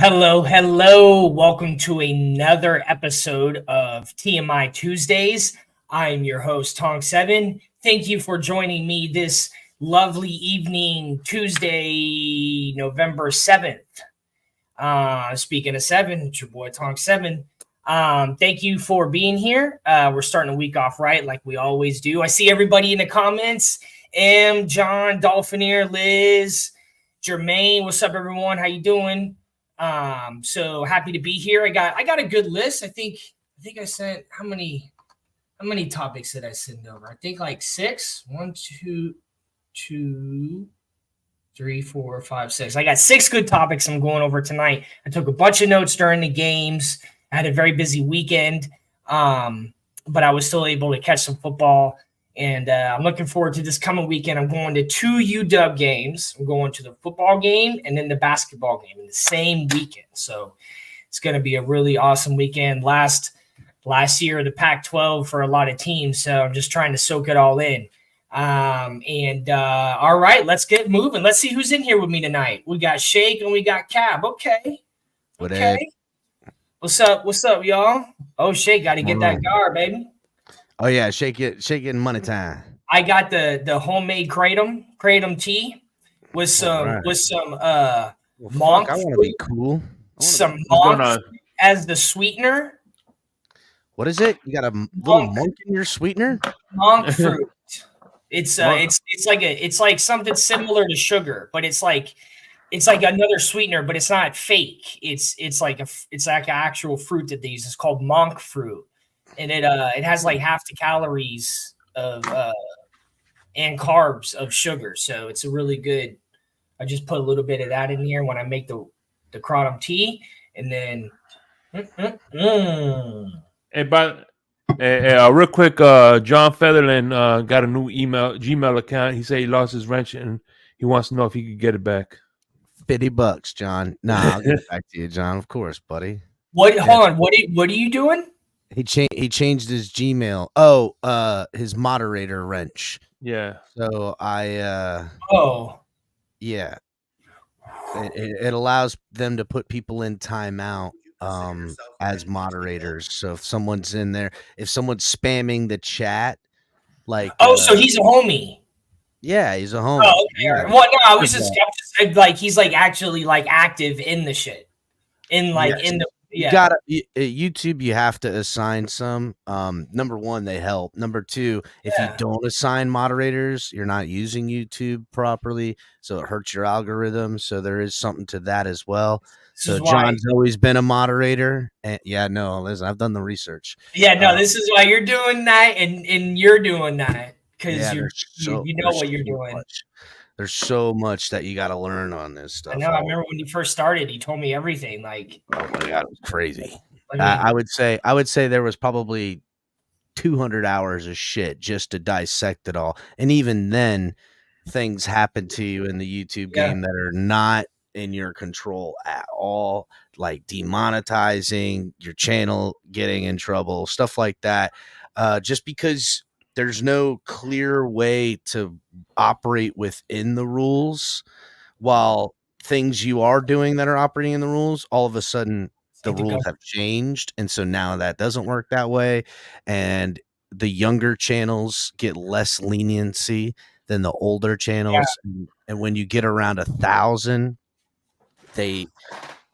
Hello. Welcome to another episode of TMI Tuesdays. I'm your host, Tonk7. Thank you for joining me this lovely evening, Tuesday, November 7th. Speaking of 7, it's your boy, Tonk7. Thank you for being here. We're starting the week off right, like we always do. I see everybody in the comments. John, Dolphinier, Liz, Jermaine. What's up, everyone? How you doing? So happy to be here. I got a good list. I think I sent how many topics did I send over? I think like 6. 1, 2, 3, 4, 5, 6. I got 6 good topics I'm going over tonight. I took a bunch of notes during the games. I had a very busy weekend. But I was still able to catch some football. And I'm looking forward to this coming weekend. I'm going to 2 UW games. I'm going to the football game and then the basketball game in the same weekend. So it's going to be a really awesome weekend. Last year, the Pac-12 for a lot of teams. So I'm just trying to soak it all in. All right, let's get moving. Let's see who's in here with me tonight. We got Shake and we got Cab. Okay. What's up, y'all? Oh, Shake, got to get that guard, baby. Oh yeah, shake it in money time. I got the homemade kratom tea with some monk. I want to be cool. Some monk as the sweetener. What is it? You got a little monk in your sweetener? Monk fruit. It's like something similar to sugar, but it's like another sweetener, but it's not fake. It's like an actual fruit that they use. It's called monk fruit. And it has like half the calories of and carbs of sugar, so it's a really good. I just put a little bit of that in here when I make the kratom tea, and then. Hey, real quick, John Featherland got a new Gmail account. He said he lost his wrench and he wants to know if he could get it back. $50, John. Nah, I'll get it back to you, John. Of course, buddy. What? Hold on. What are you doing? He changed his Gmail. Oh, his moderator wrench. Yeah. So yeah. It allows them to put people in timeout as moderators. So if someone's in there, if someone's spamming the chat, like so he's a homie. Yeah, he's a homie. Oh, okay. Yeah. Well, no, I was just like he's like actually like active in the shit. In the You gotta YouTube. You have to assign some. Number one, they help. Number two, if you don't assign moderators, you're not using YouTube properly, so it hurts your algorithm. So there is something to that as well. So John's always been a moderator, and listen, I've done the research. Yeah, no, this is why you're doing that, and you're doing that because you know what you're doing. There's so much that you got to learn on this stuff. I know. I remember when you first started, he told me everything. Like, oh my God, it was crazy. I would say there was probably 200 hours of shit just to dissect it all. And even then, things happen to you in the YouTube game that are not in your control at all, like demonetizing your channel, getting in trouble, stuff like that. Just because there's no clear way to operate within the rules, while things you are doing that are operating in the rules, all of a sudden the rules have changed. And so now that doesn't work that way. And the younger channels get less leniency than the older channels. Yeah. And when you get around 1,000, they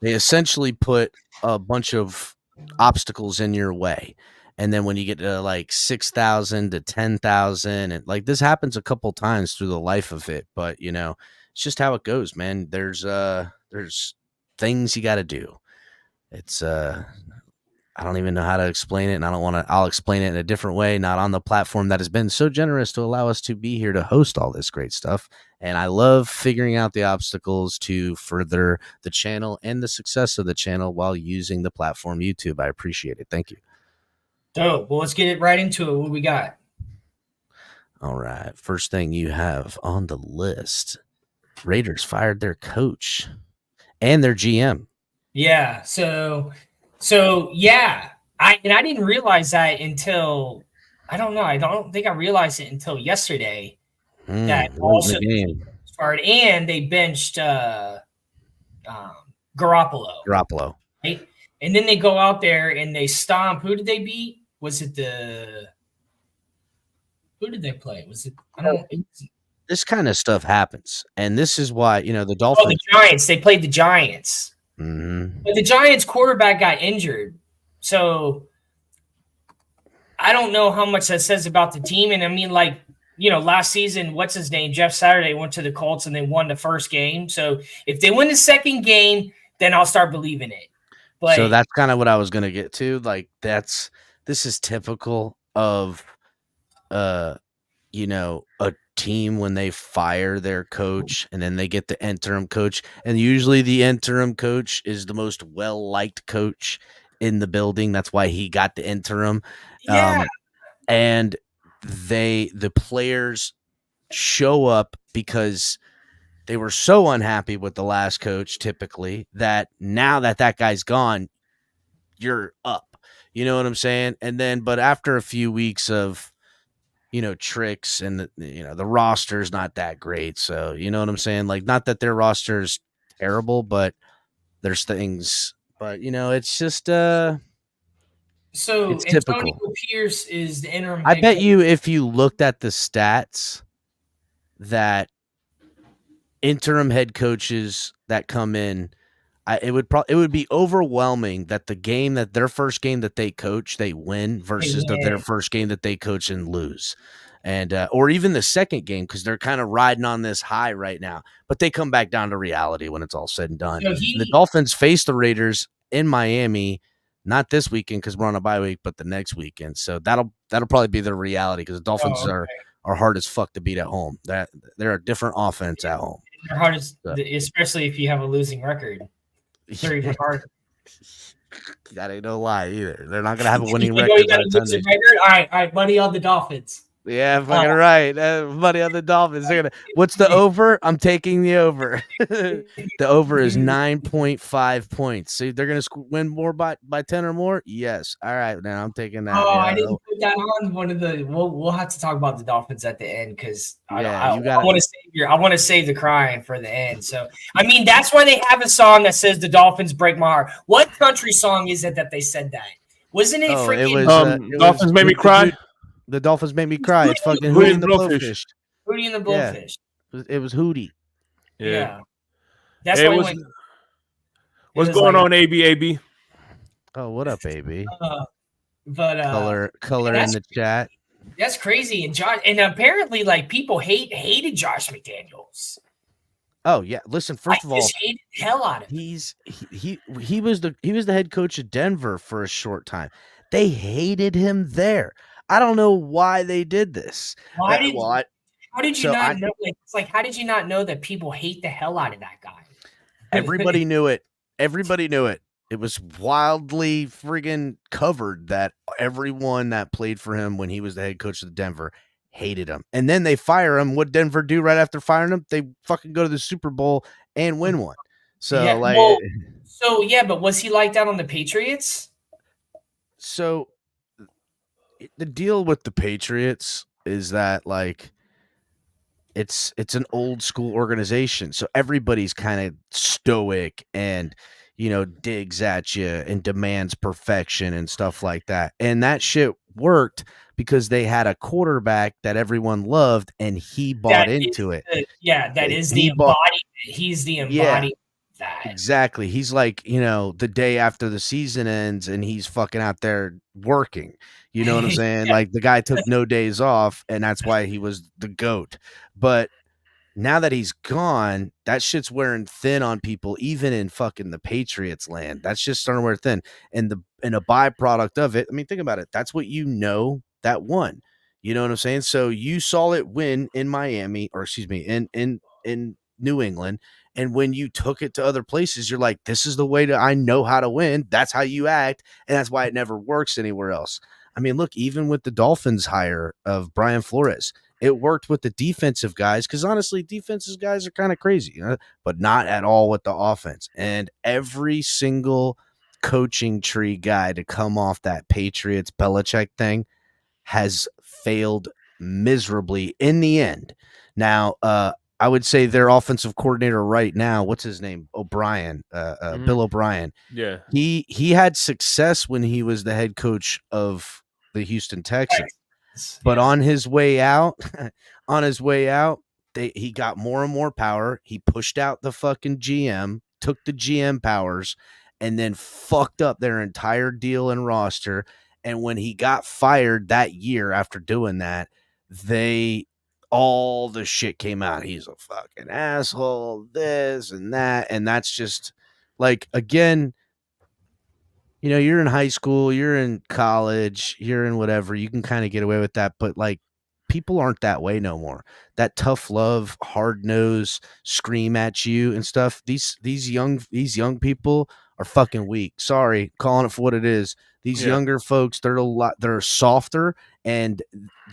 essentially put a bunch of obstacles in your way. And then when you get to like 6,000 to 10,000, and like this happens a couple times through the life of it, but it's just how it goes, man. There's things you got to do. It's I don't even know how to explain it, and I'll explain it in a different way, not on the platform that has been so generous to allow us to be here to host all this great stuff. And I love figuring out the obstacles to further the channel and the success of the channel while using the platform YouTube. I appreciate it. Thank you. Dope. Well, let's get right into it. What we got? All right. First thing you have on the list: Raiders fired their coach and their GM. Yeah. So yeah. I didn't realize that until I don't think I realized it until yesterday. That also fired, and they benched Garoppolo. Right? And then they go out there and they stomp. Who did they beat? Was it who did they play? Was it? I don't know. This kind of stuff happens, and this is why the Dolphins. Oh, the Giants. They played the Giants, mm-hmm. but the Giants quarterback got injured, so I don't know how much that says about the team. And I mean, like, last season, what's his name? Jeff Saturday went to the Colts and they won the first game. So if they win the second game, then I'll start believing it. But so that's kind of what I was going to get to. Like, this is typical of, a team when they fire their coach and then they get the interim coach. And usually the interim coach is the most well-liked coach in the building. That's why he got the interim. Yeah. And the players show up because they were so unhappy with the last coach, typically, that now that guy's gone, you're up. You know what I'm saying? And then, but after a few weeks of, tricks and the roster's not that great. So, you know what I'm saying? Like, not that their roster's terrible, but there's things, but it's just, so it's Antonio typical. Pierce is the interim. I bet you if you looked at the stats that interim head coaches that come in, it would be overwhelming that their first game that they coach, they win versus their first game that they coach and lose. And or even the second game, because they're kind of riding on this high right now, but they come back down to reality when it's all said and done. And the Dolphins face the Raiders in Miami, not this weekend because we're on a bye week, but the next weekend. So that'll probably be the reality, because the Dolphins are hard as fuck to beat at home. That they're a different offense at home. They're hard especially if you have a losing record. They're even harder. That ain't no lie either. They're not gonna have a winning record. All right, money on the Dolphins. Yeah, fucking right. Money on the Dolphins. What's the over? I'm taking the over. The over is 9.5 points. So they're gonna win more by 10 or more. Yes. All right. Now I'm taking that. Oh, I didn't put that on one of the. We'll have to talk about the Dolphins at the end, because I want to save the crying for the end. So I mean, that's why they have a song that says "The Dolphins break my heart." What country song is it that they said that? Wasn't it freaking? Dolphins made me cry. The Dolphins made me cry. It's fucking Hootie and the Blowfish. Hootie and the Blowfish. Yeah. It was Hootie. Yeah. That's why. What's going on, AB? Oh, what up, AB? But color in the chat. That's crazy. And apparently, like, people hated Josh McDaniels. Oh yeah, listen. First of all, hated the hell out of him. He was the head coach of Denver for a short time. They hated him there. I don't know why they did this. How did you not know? Like, it's like, how did you not know that people hate the hell out of that guy? Everybody knew it. Everybody knew it. It was wildly friggin' covered that everyone that played for him when he was the head coach of Denver hated him. And then they fire him. What Denver do right after firing him? They fucking go to the Super Bowl and win one. So but was he like that on the Patriots? So the deal with the Patriots is that, like, it's an old school organization. So everybody's kind of stoic and, digs at you and demands perfection and stuff like that. And that shit worked because they had a quarterback that everyone loved and he bought into it. He's the embodiment. That. Exactly. He's like, the day after the season ends and he's fucking out there working. You know what I'm saying? Like, the guy took no days off, and that's why he was the GOAT. But now that he's gone, that shit's wearing thin on people, even in fucking the Patriots land. That's just starting to wear thin. And a byproduct of it, I mean, think about it. That's what that won. You know what I'm saying? So you saw it win in Miami, or excuse me, in New England. And when you took it to other places, you're like, this is the way I know how to win. That's how you act. And that's why it never works anywhere else. I mean, look, even with the Dolphins hire of Brian Flores, it worked with the defensive guys, because honestly, defensive guys are kind of crazy, but not at all with the offense. And every single coaching tree guy to come off that Patriots Belichick thing has failed miserably in the end. Now, I would say their offensive coordinator right now, what's his name? O'Brien, Bill O'Brien. Yeah. He had success when he was the head coach of the Houston Texans. But on his way out, he got more and more power. He pushed out the fucking GM, took the GM powers, and then fucked up their entire deal and roster. And when he got fired that year after doing that, all the shit came out. He's a fucking asshole, this and that. And that's just like, again, you know, you're in high school, you're in college, you're in whatever, you can kind of get away with that. But like, people aren't that way no more. That tough love, hard nose, scream at you and stuff. These young people are fucking weak. Sorry, calling it for what it is. These younger folks, they're softer, and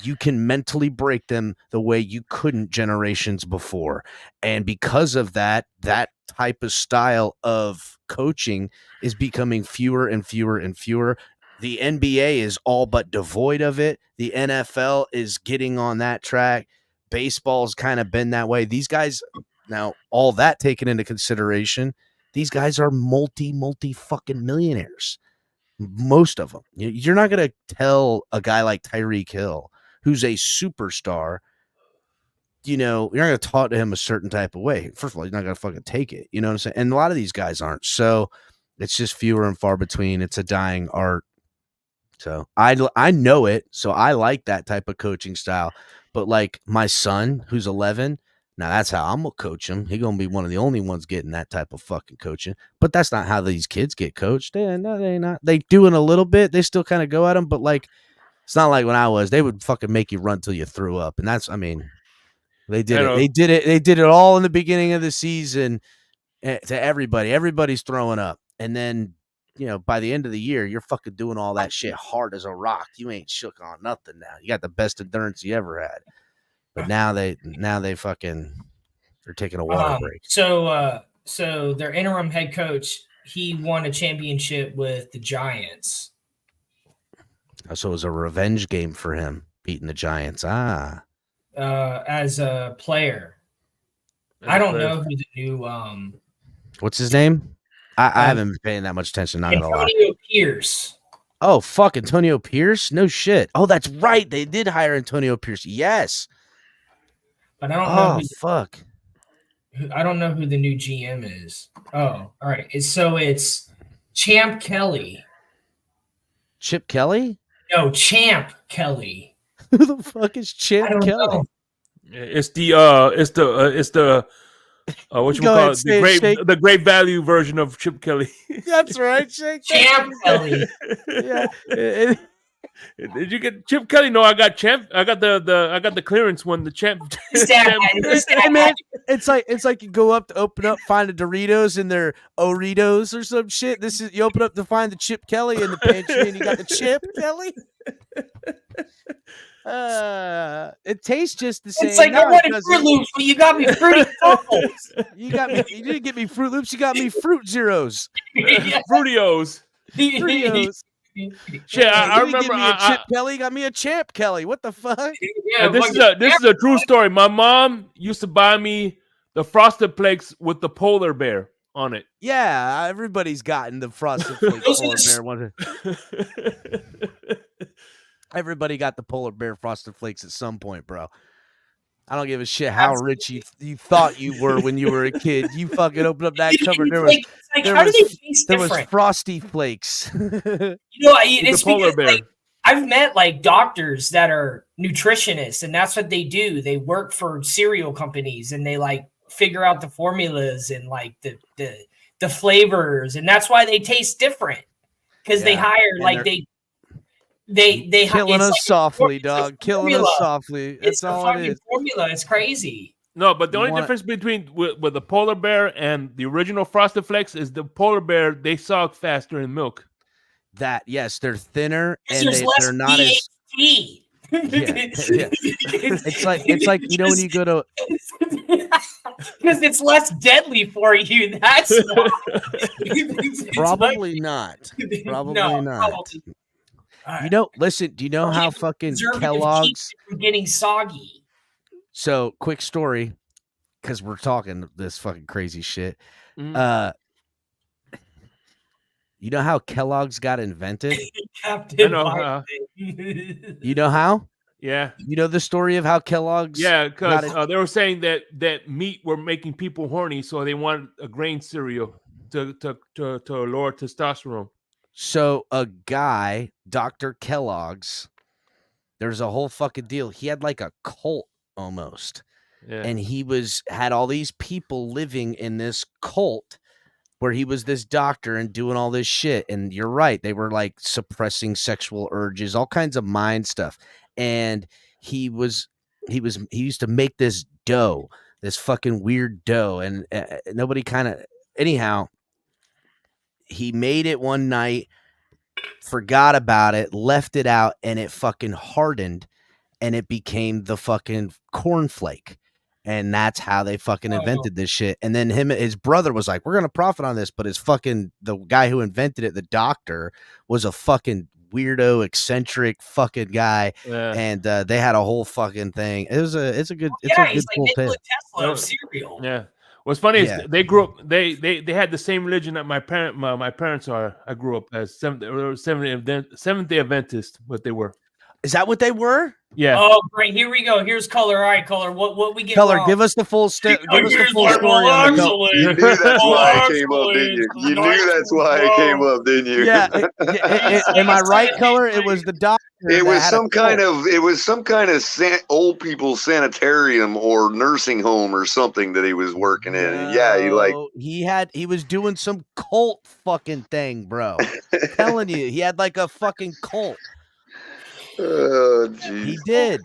you can mentally break them the way you couldn't generations before. And because of that type of style of coaching is becoming fewer and fewer and fewer. The NBA is all but devoid of it. The NFL is getting on that track. Baseball's kind of been that way. These guys, now all that taken into consideration, these guys are multi fucking millionaires. Most of them. You're not going to tell a guy like Tyreek Hill, who's a superstar, you know, you're not going to talk to him a certain type of way. First of all, he's not going to fucking take it. You know what I'm saying? And a lot of these guys aren't. So it's just fewer and far between. It's a dying art. So I know it. So I like that type of coaching style. But like my son, who's 11, now that's how I'm going to coach him. He's going to be one of the only ones getting that type of fucking coaching. But that's not how these kids get coached. They're not. They doing a little bit. They still kind of go at them. But like, it's not like when I was. They would fucking make you run till you threw up. And that's, I mean, they did it. They did it all in the beginning of the season to everybody. Everybody's throwing up. And then, you know, by the end of the year, you're fucking doing all that shit hard as a rock. You ain't shook on nothing now. You got the best endurance you ever had. But now they fucking they're taking a water break. So their interim head coach, he won a championship with the Giants. So it was a revenge game for him, beating the Giants. As a player. I don't know who the new what's his name? I haven't been paying that much attention, not gonna lie. Antonio Pierce. Oh, fuck, Antonio Pierce? No shit. Oh, that's right. They did hire Antonio Pierce. Yes. But I don't know fuck. I don't know who the new GM is. Oh, all right. So it's Champ Kelly. Chip Kelly? No, Champ Kelly. Who the fuck is Champ Kelly? Know. It's the what you call it? The great value version of Chip Kelly. That's right, Champ Kelly. Yeah. Did you get Chip Kelly? No, I got Champ. I got the clearance when the Champ. It's like you go up to open up, find a Doritos in their Oritos or some shit. This is you open up to find the Chip Kelly in the pantry, and you got the Chip Kelly. It tastes just the same. It's like I wanted Fruit Loops, but you got me Fruity Pebbles. You didn't get me Fruit Loops. You got me Fruit Zeros. Fruitios. Shit, I remember. Give me a Chip Kelly. Got me a Champ Kelly. What the fuck? Yeah, this is a true story. My mom used to buy me the Frosted Flakes with the polar bear on it. Yeah, everybody's gotten the Frosted Flakes polar bear one. Everybody got the polar bear Frosted Flakes at some point, bro. I don't give a shit how rich you thought you were when you were a kid. You fucking opened up that cupboard. There was Frosty Flakes. It's because I've met like doctors that are nutritionists, and that's what they do. They work for cereal companies, and they like figure out the formulas and like the flavors, and that's why they taste different because they hire like they killing us softly, dog. Killing us softly. That's all it is. Formula. It's crazy. No, but the only difference between with the polar bear and the original Frosted Flakes is the polar bear, they suck faster in milk. That yes, they're thinner and they're not as. It's like you know when you go to because it's less deadly for you. That's why. Probably not. Probably not. Right. You know, listen, do you know how fucking Kellogg's getting soggy? So, quick story. because we're talking this fucking crazy shit. Mm. You know how Kellogg's got invented? I know. You know how? Yeah. You know the story of how Kellogg's? Yeah, because they were saying that meat were making people horny, so they wanted a grain cereal to lower testosterone. So a guy, Dr. Kellogg's, there's a whole fucking deal. He had like a cult almost. Yeah. And he had all these people living in this cult where he was this doctor and doing all this shit. And you're right. They were like suppressing sexual urges, all kinds of mind stuff. And he used to make this dough, this fucking weird dough. And nobody anyhow, he made it one night, forgot about it, left it out, and it fucking hardened and it became the fucking cornflake. And that's how they fucking invented this shit. And then his brother was like, we're going to profit on this. But the guy who invented it, the doctor, was a fucking weirdo, eccentric fucking guy. Yeah. And they had a whole fucking thing. It's a good he's cool like tale. Tesla of cereal. Yeah. What's funny is they grew up. They had the same religion that my parents are. I grew up as Seventh-day Adventist. What they were. Is that what they were? Yeah. Oh, great. Here we go. Here's Color. All right, Color. What we get Color, wrong? give us the full story. You knew that's why I came up, didn't you? You knew that's why I came up, didn't you? Yeah. Am I right, Color? It was the doctor. It was some kind of old people's sanitarium or nursing home or something that he was working in. And he was doing some cult fucking thing, bro. I'm telling you, he had like a fucking cult. Oh, jeez. He did.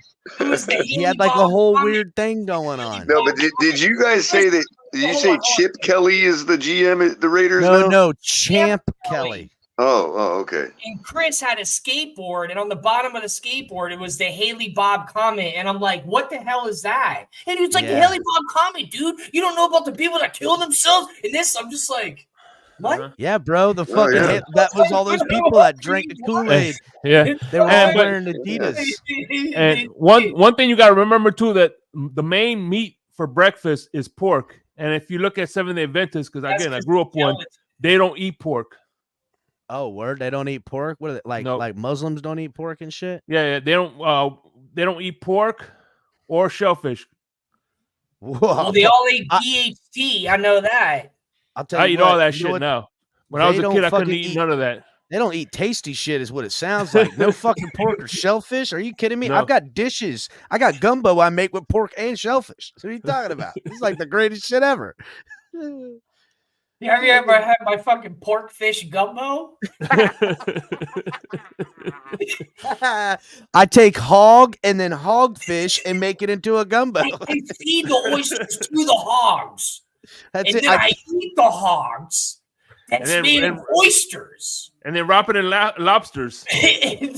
He had like a whole weird thing going on. No, but did you guys say that? Did you say Chip Kelly is the GM at the Raiders? No, Champ Kelly. Oh, okay. And Chris had a skateboard, and on the bottom of the skateboard, it was the Haley Bob Comet. And I'm like, what the hell is that? And he was like, the Haley Bob Comet, dude. You don't know about the people that kill themselves? And this, I'm just like, what? Yeah, bro. The fucking that was all those people that drank the Kool-Aid. Yeah, they were all wearing Adidas. And one thing you got to remember too, that the main meat for breakfast is pork. And if you look at Seventh-day Adventists, because again, I grew up one, they don't eat pork. Oh, word! They don't eat pork. What are they, like Muslims don't eat pork and shit? Yeah, they don't eat pork or shellfish. Whoa. Well, they all ate T.H.T. I know that. I'll tell you, I eat all that shit now. When I was a kid, I couldn't eat none of that. They don't eat tasty shit, is what it sounds like. No fucking pork or shellfish. Are you kidding me? No. I've got dishes. I got gumbo I make with pork and shellfish. What are you talking about? It's like the greatest shit ever. Yeah, have you ever had my fucking pork fish gumbo? I take hog and then hogfish and make it into a gumbo. I feed the oysters to the hogs. That's and it. then I eat the hogs. That's made of oysters. And then wrap it in lobsters. Then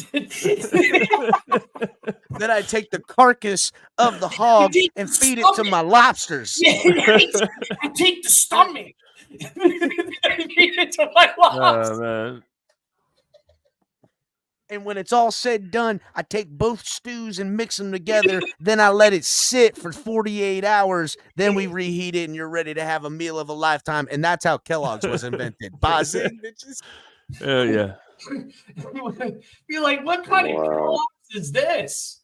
I take the carcass of the hog and feed it to my lobsters. I take the stomach. I feed it to my lobsters. Man. And when it's all said and done, I take both stews and mix them together. Then I let it sit for 48 hours. Then we reheat it, and you're ready to have a meal of a lifetime. And that's how Kellogg's was invented. Bossing, bitches. Oh, yeah. You're like, what kind of Kellogg's is this?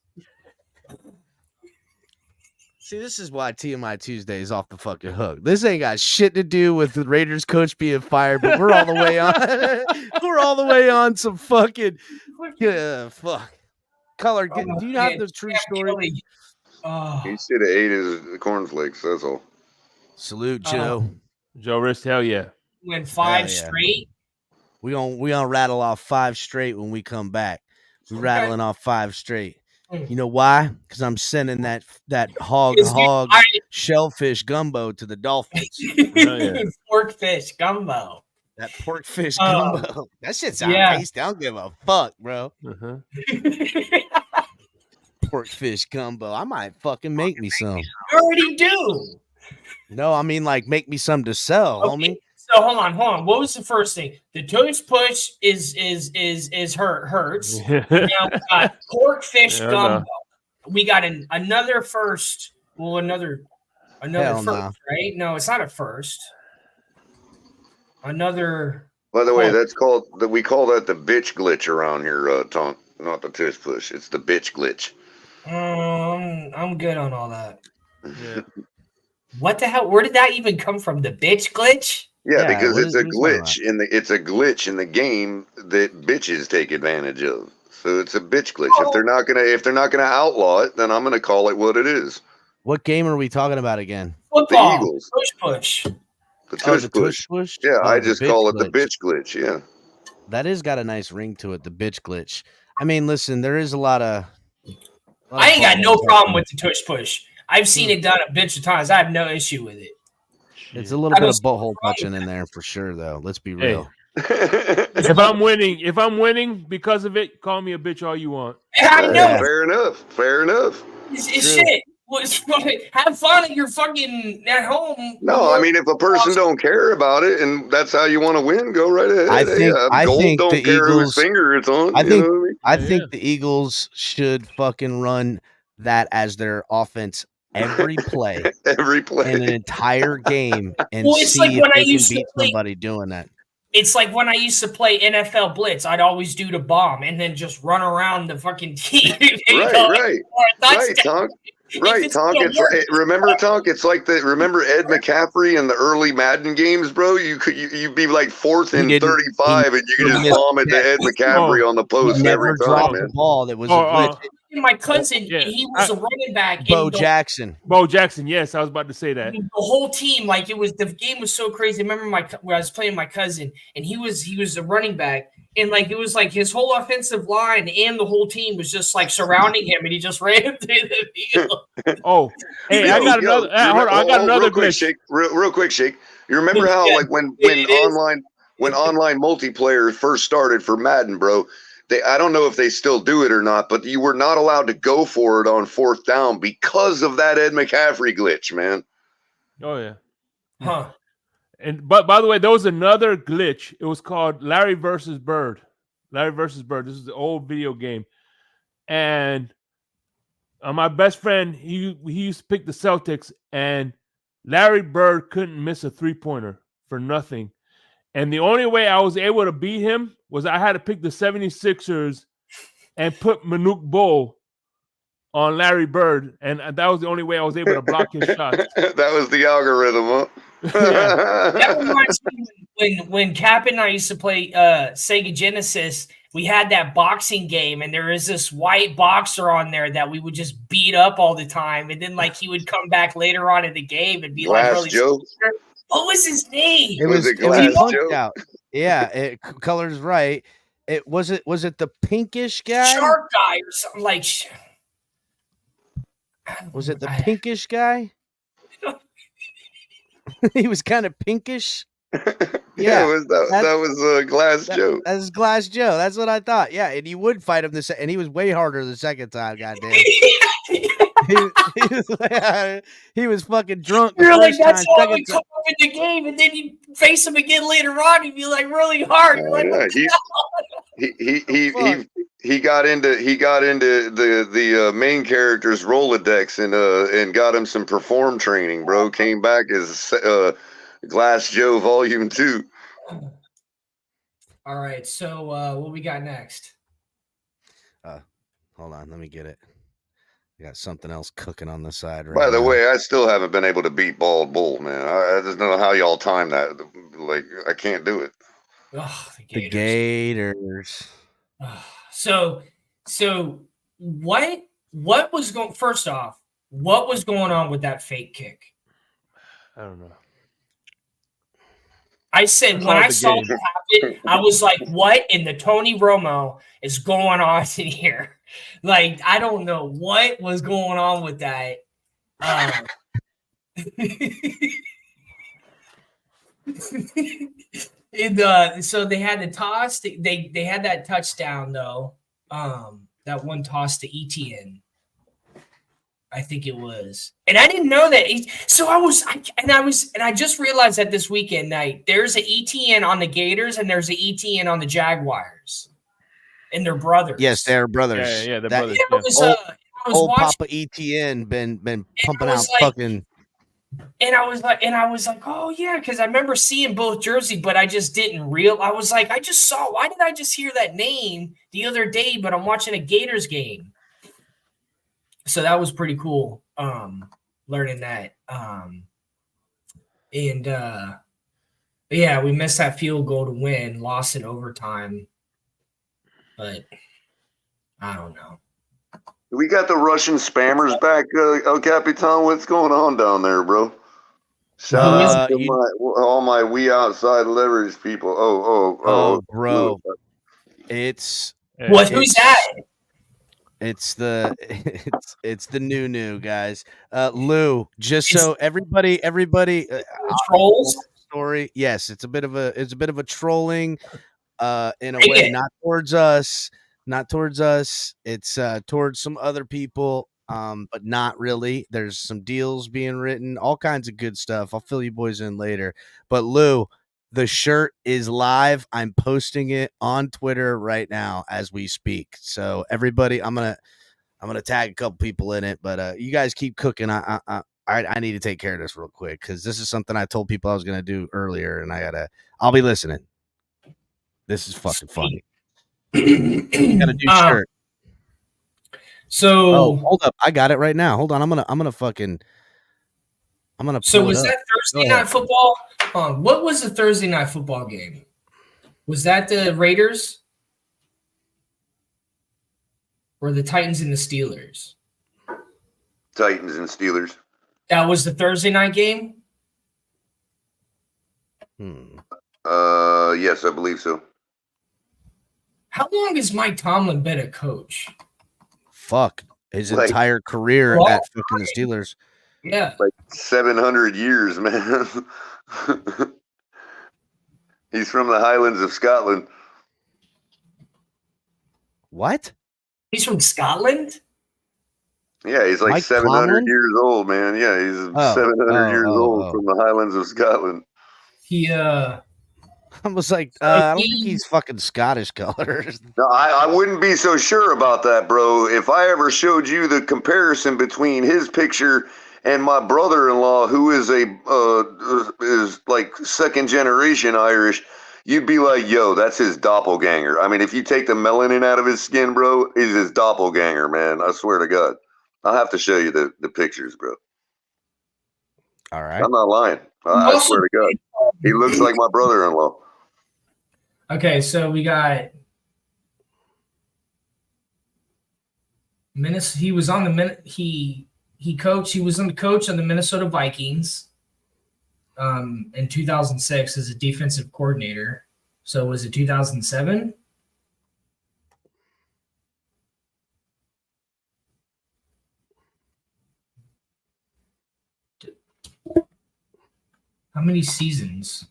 See, this is why TMI Tuesday is off the fucking hook. This ain't got shit to do with the Raiders coach being fired, but we're all the way on. We're all the way on some fucking fuck. Color, do you have the true story? He should have ate his cornflakes. That's all. Salute, Joe. Joe Rist, hell yeah. Went 5 straight. We gonna rattle off 5 straight when we come back. We're rattling off 5 straight. You know why? Because I'm sending that hog shellfish gumbo to the Dolphins. Pork fish gumbo. That pork fish gumbo. That shit sounds tasty. I don't give a fuck, bro. Pork fish gumbo. I might fucking make me some. You already do. No, I mean like make me some to sell, homie. So hold on. What was the first thing? The toast push is hurts. Now we got pork fish gumbo. We got another first. Well, another Another first, right? No, it's not a first. Another. By the way, we call that the bitch glitch around here, Tonk. Not the tush push. It's the bitch glitch. I'm good on all that. Yeah. What the hell? Where did that even come from? The bitch glitch? Yeah, because it's a glitch in the game that bitches take advantage of. So it's a bitch glitch. Oh. If they're not gonna outlaw it, then I'm gonna call it what it is. What game are we talking about again? Football. The Eagles. Push. The tush push. Yeah, I just call it the bitch glitch. Yeah. That has got a nice ring to it, the bitch glitch. I mean, listen, there is a lot of I ain't got no problem with the tush push. I've seen it done a bunch of times. I have no issue with it. It's a little bit of butthole touching in there for sure, though. Let's be real. If I'm winning because of it, call me a bitch all you want. I know. Fair enough. It's shit. Have fun at your fucking at home. No, I mean, if a person don't care about it and that's how you want to win, go right ahead. I think don't the care Eagles, whose finger it's on. I think the Eagles should fucking run that as their offense every play in an entire game and see if they can beat somebody doing that. It's like when I used to play NFL Blitz, I'd always do the bomb and then just run around the fucking team. Right, Tonk. Right, Tonk. Remember, Tonk. It's like remember Ed McCaffrey in the early Madden games, bro. You'd be like 4th and 35, and you could just bomb it to Ed McCaffrey on the post every time. The ball that was a blitz. My cousin, he was a running back. Bo Jackson. Yes, I was about to say that. The whole team, like the game was so crazy. I remember when I was playing my cousin, and he was a running back, and like it was like his whole offensive line and the whole team was just like surrounding him, and he just ran through the field. Hey, I got another. Hold on, I got another glitch. Real quick, Shake. You remember how like when online multiplayer first started for Madden, bro? I don't know if they still do it or not, but you were not allowed to go for it on 4th down because of that Ed McCaffrey glitch, man. Oh yeah. Huh. But by the way, there was another glitch. It was called Larry versus Bird. Larry versus Bird. This is the old video game. And my best friend, he used to pick the Celtics, and Larry Bird couldn't miss a 3-pointer for nothing. And the only way I was able to beat him was I had to pick the 76ers and put Manute Bol on Larry Bird. And that was the only way I was able to block his shots. That was the algorithm, huh? Yeah. That reminds me when Cap and I used to play Sega Genesis, we had that boxing game, and there is this white boxer on there that we would just beat up all the time. And then like he would come back later on in the game and be Glass like, Joe. What was his name? It was Glass Joe. Out. Yeah, color's right. Was it the pinkish guy? Shark guy or something like. Was it the pinkish guy? He was kind of pinkish. Yeah, that was Glass Joe. That was Glass Joe. That's what I thought. Yeah, and you would fight him and he was way harder the second time. Goddamn. He was fucking drunk. You're like, that's how we come up in the game, and then you face him again later on, and be like really hard. You're like, he got into the main character's Rolodex and got him some perform training, bro. Came back as Glass Joe Volume 2. All right, so what we got next? Hold on, let me get it. I got something else cooking on the side right By the now. way, I still haven't been able to beat Bald Bull, man. I just don't know how y'all time that. Like, I can't do it. The Gators. So what was going? First off, what was going on with that fake kick? I don't know. I said when I saw it happen, I was like, "What in the Tony Romo is going on in here?" Like, I don't know what was going on with that. So they had the toss. They had that touchdown though. That one toss to ETN. I think it was, and I didn't know that. So I just realized that this weekend night there's an ETN on the Gators and there's an ETN on the Jaguars, and they're brothers. Yes, they're brothers. Yeah, they're brothers. Old Papa ETN been pumping out fucking And I was like, oh yeah, because I remember seeing both jerseys, but I just didn't I was like, why did I just hear that name the other day? But I'm watching a Gators game. So that was pretty cool. Learning that. Yeah, we missed that field goal to win, lost in overtime. But I don't know. We got the Russian spammers back, El Capitan. What's going on down there, bro? Shout out to all my We Outside Leverage people. Oh, bro. Who's that? It's the new guys. Lou, just so everybody trolls story. Yes, it's a bit of a trolling in a way, not towards us. It's towards some other people, but not really. There's some deals being written, all kinds of good stuff. I'll fill you boys in later. But Lou, the shirt is live. I'm posting it on Twitter right now as we speak. So everybody, I'm gonna tag a couple people in it, but you guys keep cooking. I need to take care of this real quick because this is something I told people I was gonna do earlier, and I'll be listening. This is fucking funny. Got a new shirt. So hold up, I got it right now. Hold on, I'm gonna So was that Thursday night football? What was the Thursday night football game? Was that the Raiders or the Titans and the Steelers? Titans and Steelers. That was the Thursday night game? Yes, I believe so. How long has Mike Tomlin been a coach? Fuck, his entire career at fucking the Steelers. Yeah, like 700 years, man. He's from the Highlands of Scotland. What? He's from Scotland? Yeah, he's like Mike 700 Tomlin? Years old, man. Yeah, he's 700 years old from the Highlands of Scotland. I was like, I don't think he's fucking Scottish colors. No, I wouldn't be so sure about that, bro. If I ever showed you the comparison between his picture and my brother-in-law, who is is like second generation Irish, you'd be like, yo, that's his doppelganger. I mean, if you take the melanin out of his skin, bro, he's his doppelganger, man. I swear to God. I'll have to show you the pictures, bro. All right. I'm not lying. I swear to God. He looks like my brother-in-law. Okay, so we got he was on the he was on the coach on the Minnesota Vikings in 2006 as a defensive coordinator. So was it 2007? How many seasons?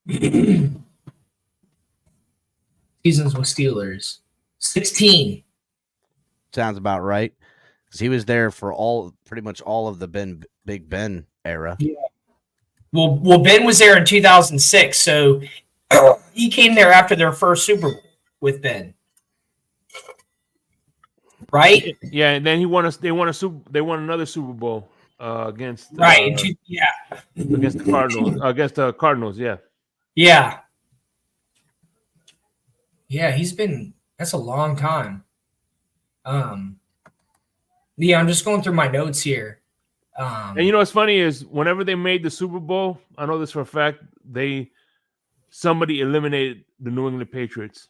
Seasons with Steelers. 16. Sounds about right. Because he was there for pretty much all of the Big Ben era. Yeah. Well, Ben was there in 2006, so he came there after their first Super Bowl with Ben. Right? Yeah, and then they won another Super Bowl against against the Cardinals. Against the Cardinals, yeah. Yeah. Yeah, that's a long time. Yeah, I'm just going through my notes here. And you know what's funny is whenever they made the Super Bowl, I know this for a fact, somebody eliminated the New England Patriots.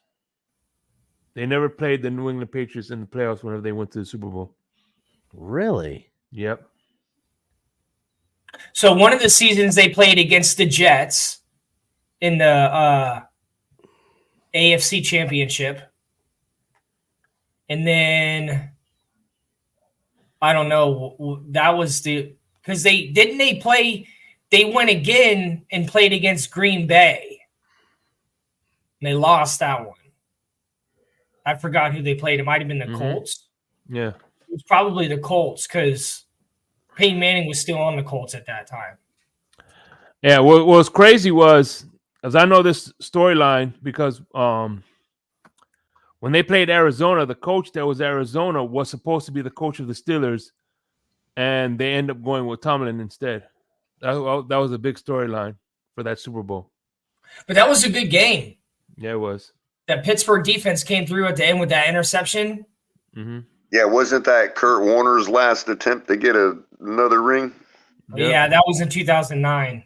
They never played the New England Patriots in the playoffs whenever they went to the Super Bowl. Really? Yep. So one of the seasons they played against the Jets in the AFC Championship. And then I don't know, that was because they went again and played against Green Bay. And they lost that one. I forgot who they played. It might have been the Colts. Yeah. It was probably the Colts because Peyton Manning was still on the Colts at that time. Yeah, what was crazy was, as I know this storyline, because when they played Arizona, the coach that was Arizona was supposed to be the coach of the Steelers and they end up going with Tomlin instead. That was a big storyline for that Super Bowl. But that was a good game. Yeah, it was. That Pittsburgh defense came through at the end with that interception. Mm-hmm. Yeah, wasn't that Kurt Warner's last attempt to get another ring? Yep. Yeah, that was in 2009.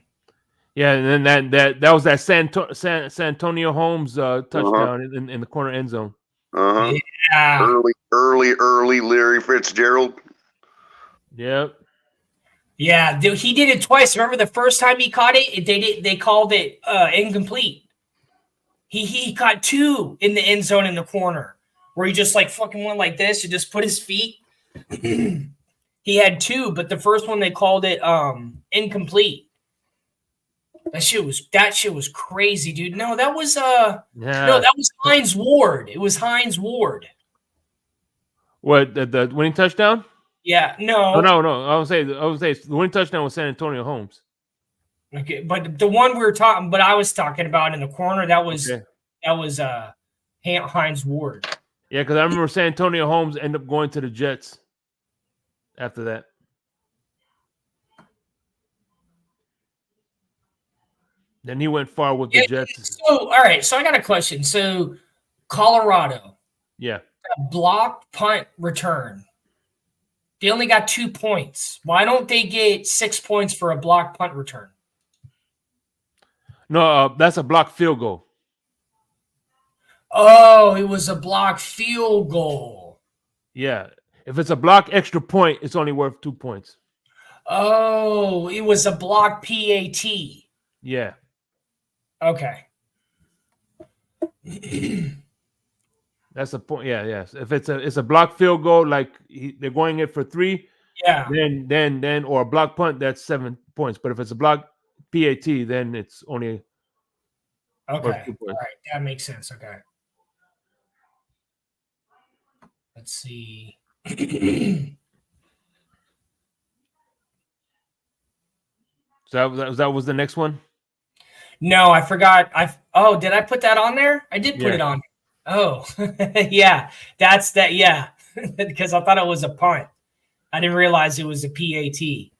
Yeah, and then that was that San Antonio Holmes touchdown in the corner end zone. Yeah. Early Larry Fitzgerald. Yep. Yeah, he did it twice. Remember the first time he caught it? They called it incomplete. He caught two in the end zone in the corner where he just like fucking went like this and just put his feet. He had two, but the first one they called it incomplete. That shit was crazy, dude. No, that was that was Hines Ward. It was Hines Ward. What, the winning touchdown? Yeah, no. No. I would say the winning touchdown was San Antonio Holmes. Okay, but the one I was talking about in the corner, that was Hines Ward. Yeah, because I remember San Antonio Holmes ended up going to the Jets after that. Then he went far with the Jets. So, all right. So I got a question. So, Colorado. Yeah. Blocked punt return. They only got 2 points. Why don't they get 6 points for a blocked punt return? No, that's a blocked field goal. Oh, it was a blocked field goal. Yeah. If it's a blocked extra point, it's only worth 2 points. Oh, it was a blocked PAT. Yeah. Okay. That's a point. Yeah, yes. If it's a blocked field goal, like they're going it for 3. Yeah. Then or a block punt, that's 7 points. But if it's a block PAT, then it's only okay. All right, that makes sense. Okay. Let's see. So that was the next one. No, I forgot. Did I put that on there? I did put it on. Oh, yeah. That's that. Yeah, because I thought it was a punt. I didn't realize it was a PAT.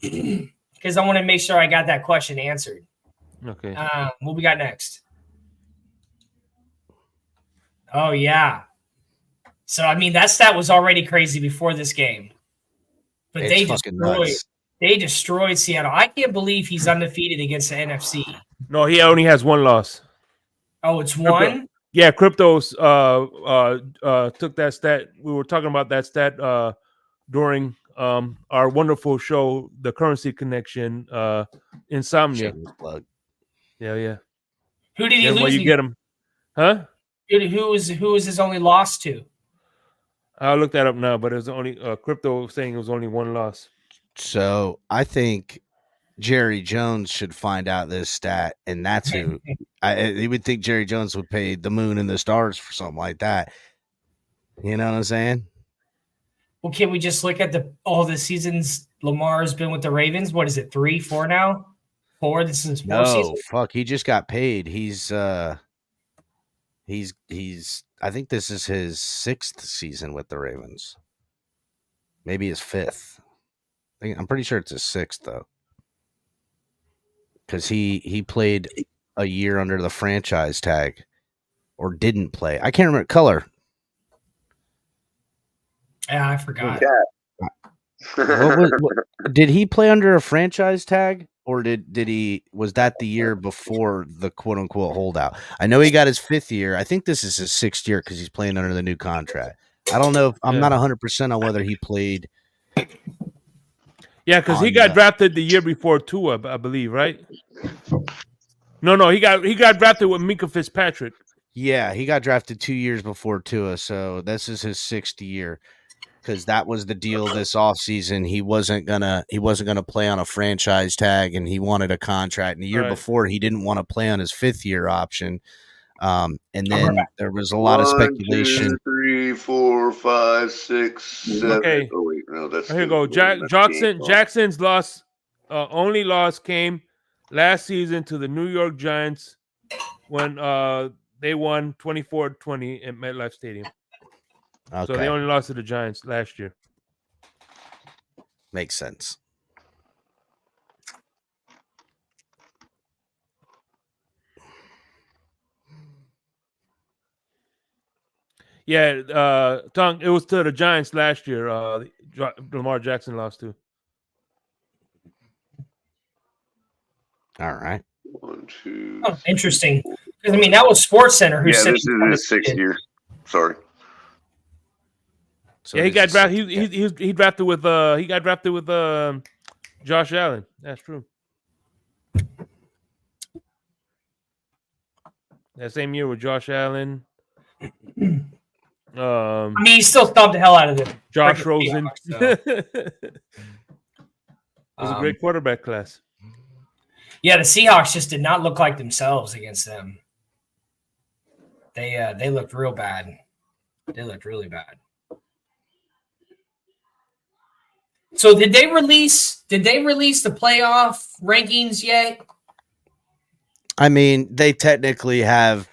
Because I want to make sure I got that question answered. Okay. What we got next? Oh yeah. So I mean that stat was already crazy before this game, but they destroyed Seattle. I can't believe he's undefeated against the NFC. No, he only has 1 loss. Oh, it's one. Yeah, Cryptos took that stat. We were talking about that stat during our wonderful show, The Currency Connection, Insomnia. Yeah. Who did he lose? Where you get him? Huh? Who was his only loss to? I'll look that up now, but it was only Crypto saying it was only 1 loss. So I think Jerry Jones should find out this stat, and that's who. You would think Jerry Jones would pay the moon and the stars for something like that. You know what I'm saying? Well, can we just look at all the seasons Lamar has been with the Ravens? What is it, 3, 4 now? 4? This is 4 seasons? Fuck. He just got paid. He's I think this is his 6th season with the Ravens. Maybe his 5th. I'm pretty sure it's his 6th though. Because he played a year under the franchise tag. Or didn't play. I can't remember. Color. Yeah, I forgot. Did he play under a franchise tag, or was that the year before the quote unquote holdout? I know he got his 5th year. I think this is his 6th year because he's playing under the new contract. I don't know. I'm not 100% on whether he played. Yeah, because he got drafted the year before Tua, I believe, right? No, he got drafted with Minka Fitzpatrick. Yeah, he got drafted 2 years before Tua, so this is his 6th year. Because that was the deal this offseason. He wasn't gonna play on a franchise tag, and he wanted a contract. And the year before, he didn't want to play on his 5th year option. And then there was a lot of speculation. 1, 2, 3, 4, 5, 6, 7. Okay. Oh wait, no, that's here you go. Jackson's loss, only loss came last season to the New York Giants when they won 24-20 at MetLife Stadium. Okay. So they only lost to the Giants last year. Makes sense. Yeah, Tonk, it was to the Giants last year. Lamar Jackson lost to. All right. 1, 2. Oh, interesting. Because I mean, that was Sports Center who said this is his 6th year. Sorry. So yeah, he got drafted. He drafted with he got drafted with Josh Allen. That's true. That same year with Josh Allen. I mean, he still thumped the hell out of them. Josh Rosen. So. It was a great quarterback class. Yeah, the Seahawks just did not look like themselves against them. They looked real bad. They looked really bad. So did they release the playoff rankings yet? I mean, they technically have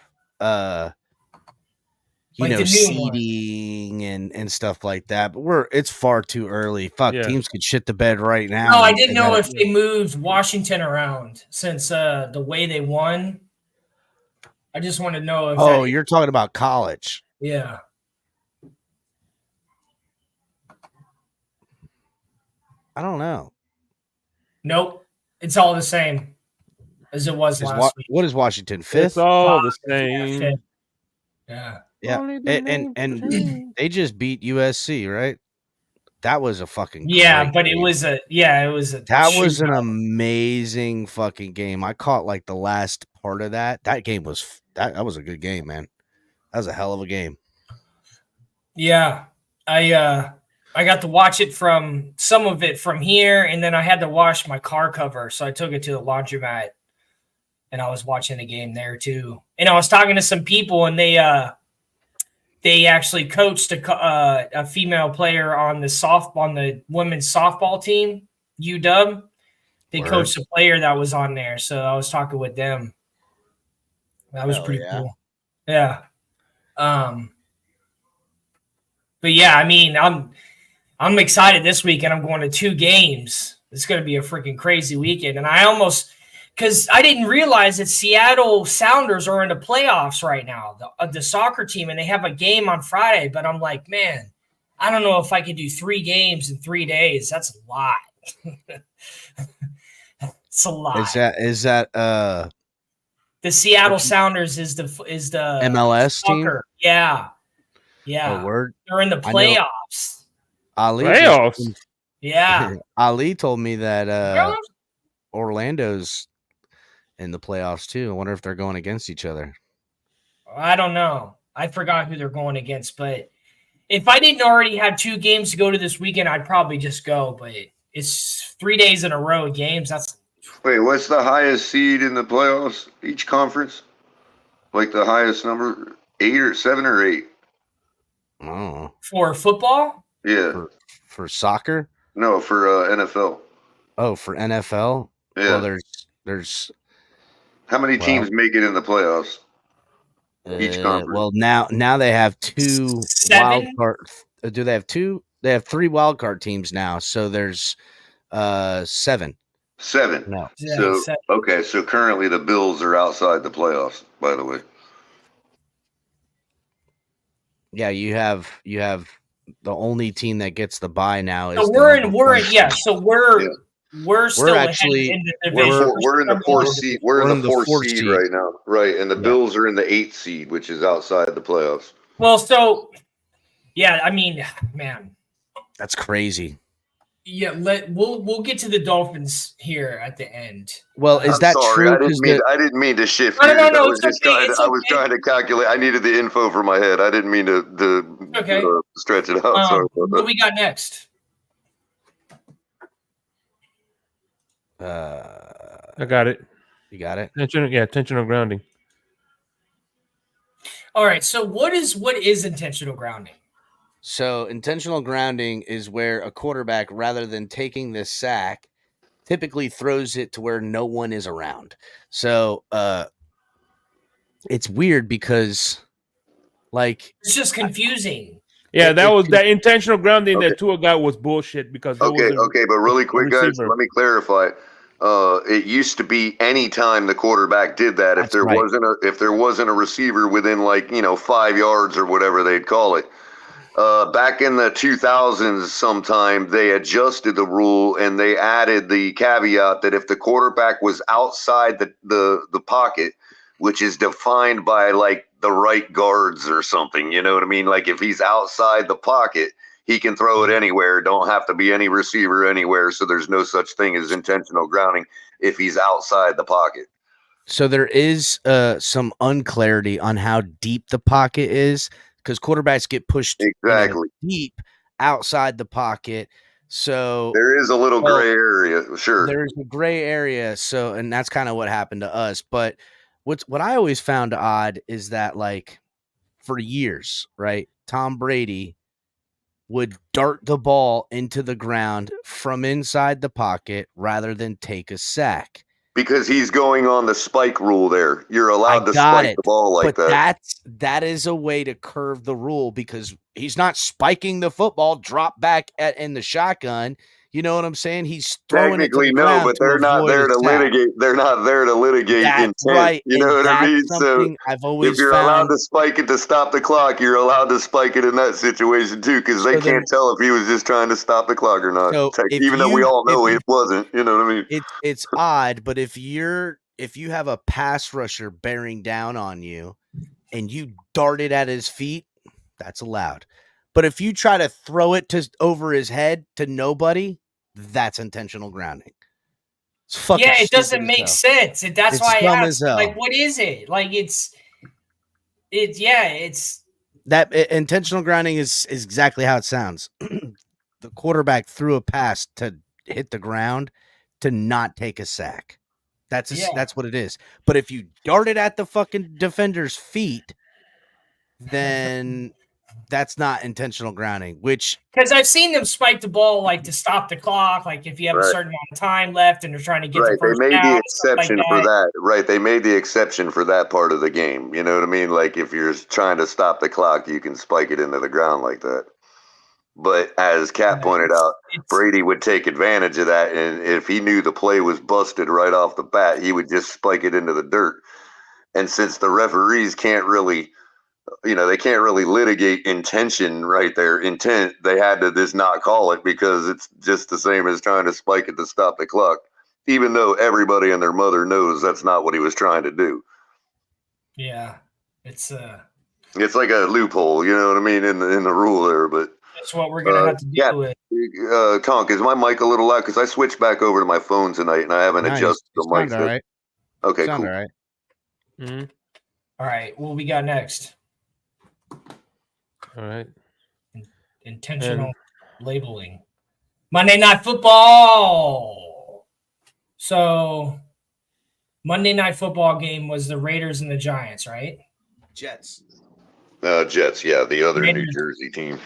seeding and stuff like that, but it's far too early. Fuck, teams could shit the bed right now. No, I didn't know if they moved Washington around since the way they won. I just want to know if you're talking about college. Yeah. I don't know. Nope. It's all the same as it was last week. What is Washington? 5th? It's all the same. Yeah. Yeah. And they just beat USC, right? That was a fucking but game. it was an amazing fucking game. I caught like the last part of that. That game was that was a good game, man. That was a hell of a game. Yeah. I got to watch some of it from here, and then I had to wash my car cover, so I took it to the laundromat, and I was watching the game there too. And I was talking to some people, and they actually coached a female player on the women's softball team, UW. They coached a player that was on there, so I was talking with them. That was pretty cool. Yeah. But yeah, I mean, I'm excited this weekend. I'm going to 2 games. It's going to be a freaking crazy weekend. And because I didn't realize that Seattle Sounders are in the playoffs right now, the soccer team, and they have a game on Friday. But I'm like, man, I don't know if I can do 3 games in 3 days. That's a lot. It's a lot. Is that the Seattle Sounders is the MLS soccer team? Yeah. Oh, word. They're in the playoffs. Playoffs? Yeah. Ali told me that Orlando's in the playoffs too. I wonder if they're going against each other. I don't know. I forgot who they're going against, but if I didn't already have 2 games to go to this weekend, I'd probably just go. But it's 3 days in a row of games. Wait, what's the highest seed in the playoffs? Each conference? Like the highest number? 8 or 7 or 8? Oh. For football? Yeah. For soccer? No, for NFL. Oh, for NFL? Yeah. Well, there's how many teams make it in the playoffs? Each conference. Well, now they have 2 wild card. Do they have 2? They have 3 wild card teams now. So there's 7. 7. No. Yeah, so 7. Okay, so currently the Bills are outside the playoffs, by the way. Yeah, you have the only team that gets the bye now is so we're still actually in the division. We're in the 4th seed. We're in the 4th seed right now, right? And the Bills are in the 8th seed, which is outside the playoffs. Well, so yeah, I mean, man, that's crazy. Yeah, we'll get to the Dolphins here at the end. Well, is that sorry, true? I didn't mean to shift. No. I was trying to calculate. I needed the info for my head. I didn't mean to stretch it out. Sorry about that. What we got next? I got it. You got it? Intentional grounding. All right. So what is intentional grounding? So intentional grounding is where a quarterback, rather than taking this sack, typically throws it to where no one is around. So it's weird because, like, it's just confusing. Yeah, that intentional grounding that Tua got was bullshit because but really quick, guys, let me clarify. It used to be any time the quarterback did that, if there wasn't a receiver within 5 yards or whatever they'd call it. Back in the 2000s, sometime they adjusted the rule and they added the caveat that if the quarterback was outside the pocket, which is defined by the right guards or something, you know what I mean? Like if he's outside the pocket, he can throw it anywhere. Don't have to be any receiver anywhere. So there's no such thing as intentional grounding if he's outside the pocket. So there is some unclarity on how deep the pocket is because quarterbacks get pushed deep outside the pocket. So there is a little gray area. Sure. There's a gray area. So, and that's kind of what happened to us. But what I always found odd is that for years, right, Tom Brady would dart the ball into the ground from inside the pocket rather than take a sack. Because he's going on the spike rule there. You're allowed to spike the ball like that. That is a way to curve the rule because he's not spiking the football, drop back in the shotgun. You know what I'm saying? He's throwing technically it to the ground but they're not there to litigate. They're not there to litigate intent. Right. You know what I mean? So I've always if you're allowed to spike it to stop the clock, you're allowed to spike it in that situation too, because they can't tell if he was just trying to stop the clock or not. So even though we all know it wasn't, you know what I mean? It's odd, but if you have a pass rusher bearing down on you and you dart it at his feet, that's allowed. But if you try to throw it over his head to nobody, that's intentional grounding. It doesn't make sense. That's why I asked, what is it? It's that intentional grounding is exactly how it sounds. The quarterback threw a pass to hit the ground to not take a sack. That's what it is. But if you dart it at the fucking defender's feet, then that's not intentional grounding, because I've seen them spike the ball to stop the clock, if you have a certain amount of time left and they're trying to get the first down. They made the exception for that. Right. They made the exception for that part of the game. You know what I mean? If you're trying to stop the clock, you can spike it into the ground like that. But as Kat pointed out, Brady would take advantage of that. And if he knew the play was busted right off the bat, he would just spike it into the dirt. And since the referees can't really litigate intention right there, intent, they had to just not call it because it's just the same as trying to spike it to stop the clock, even though everybody and their mother knows that's not what he was trying to do. Yeah, it's like a loophole, you know what I mean, in the rule there, but that's what we're gonna have to deal with. Tonk, is my mic a little loud? Because I switched back over to my phone tonight and I haven't adjusted the mic. All right. Okay, cool. All right. Mm-hmm. All right, what we got next? All right. Intentional labeling. Monday Night Football. So, Monday Night Football game was the Raiders and the Giants, right? Jets. Jets, yeah, the other New Jersey team.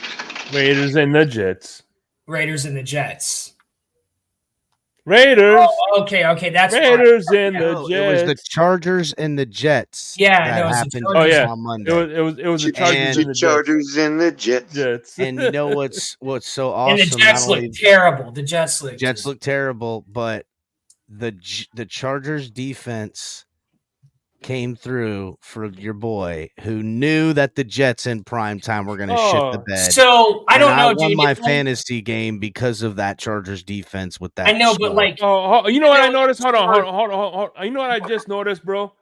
Raiders and the Jets. Raiders and the Jets. Raiders. Oh, okay, that's Raiders and the Jets. It was the Chargers and the Jets. Yeah, that happened on Monday. It was the Chargers and the Jets. And you know what's so awesome? And the Jets look terrible. The Jets look terrible, but the Chargers defense came through for your boy who knew that the Jets in prime time were going to shit the bed. So I don't know, dude. I won my fantasy game because of that Chargers defense with that. I know, but you know what I noticed? Hold on. You know what I just noticed, bro?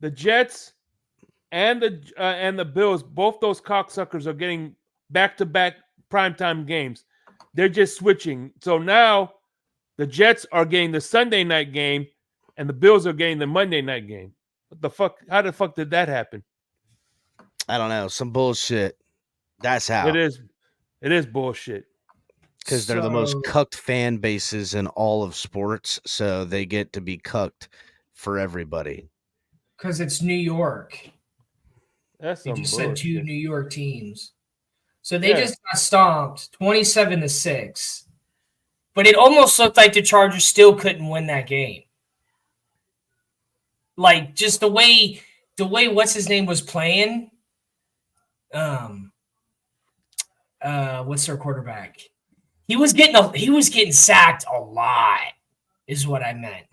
The Jets and the Bills, both those cocksuckers are getting back-to-back primetime games. They're just switching. So now the Jets are getting the Sunday night game and the Bills are getting the Monday night game. What the fuck? How the fuck did that happen? I don't know. Some bullshit. That's how. It is. It is bullshit. Because they're the most cucked fan bases in all of sports, so they get to be cucked for everybody. Because it's New York. That's you just said two New York teams. So they just got stomped 27-6. But it almost looked like the Chargers still couldn't win that game. Just the way what's his name was playing. what's their quarterback? He was getting sacked a lot, is what I meant.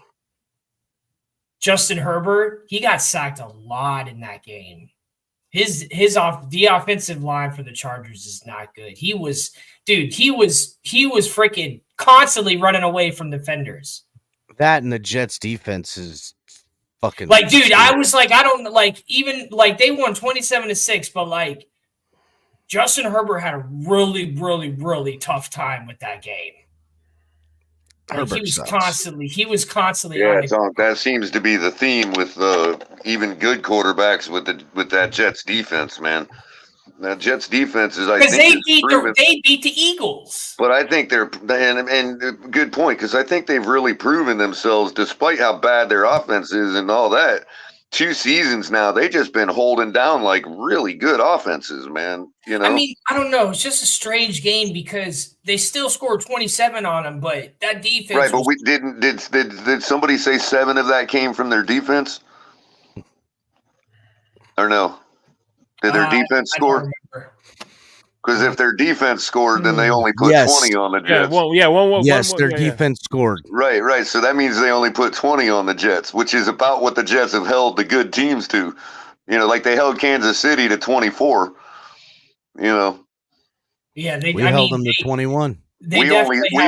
Justin Herbert, he got sacked a lot in that game. The offensive line for the Chargers is not good. He was freaking constantly running away from defenders. That and the Jets defense is fucking like, dude, I was like, I don't like even like they won 27-6, but like Justin Herbert had a really, really, really tough time with that game. Like he was constantly Yeah, that seems to be the theme with even good quarterbacks with that Jets defense, man. That Jets defense is because they beat the Eagles. But I think they're and good point, because I think they've really proven themselves despite how bad their offense is and all that. 2 seasons now, they've just been holding down like really good offenses, man. You know, I mean, I don't know. It's just a strange game because they still scored 27 on them, but that defense. Right, but we did somebody say 7 of that came from their defense? Or no? Did their defense score? Because if their defense scored, then they only put 20 on the Jets. Their defense scored. Right. So that means they only put 20 on the Jets, which is about what the Jets have held the good teams to. You know, like they held Kansas City to 24. You know. Yeah, we held them to 21. We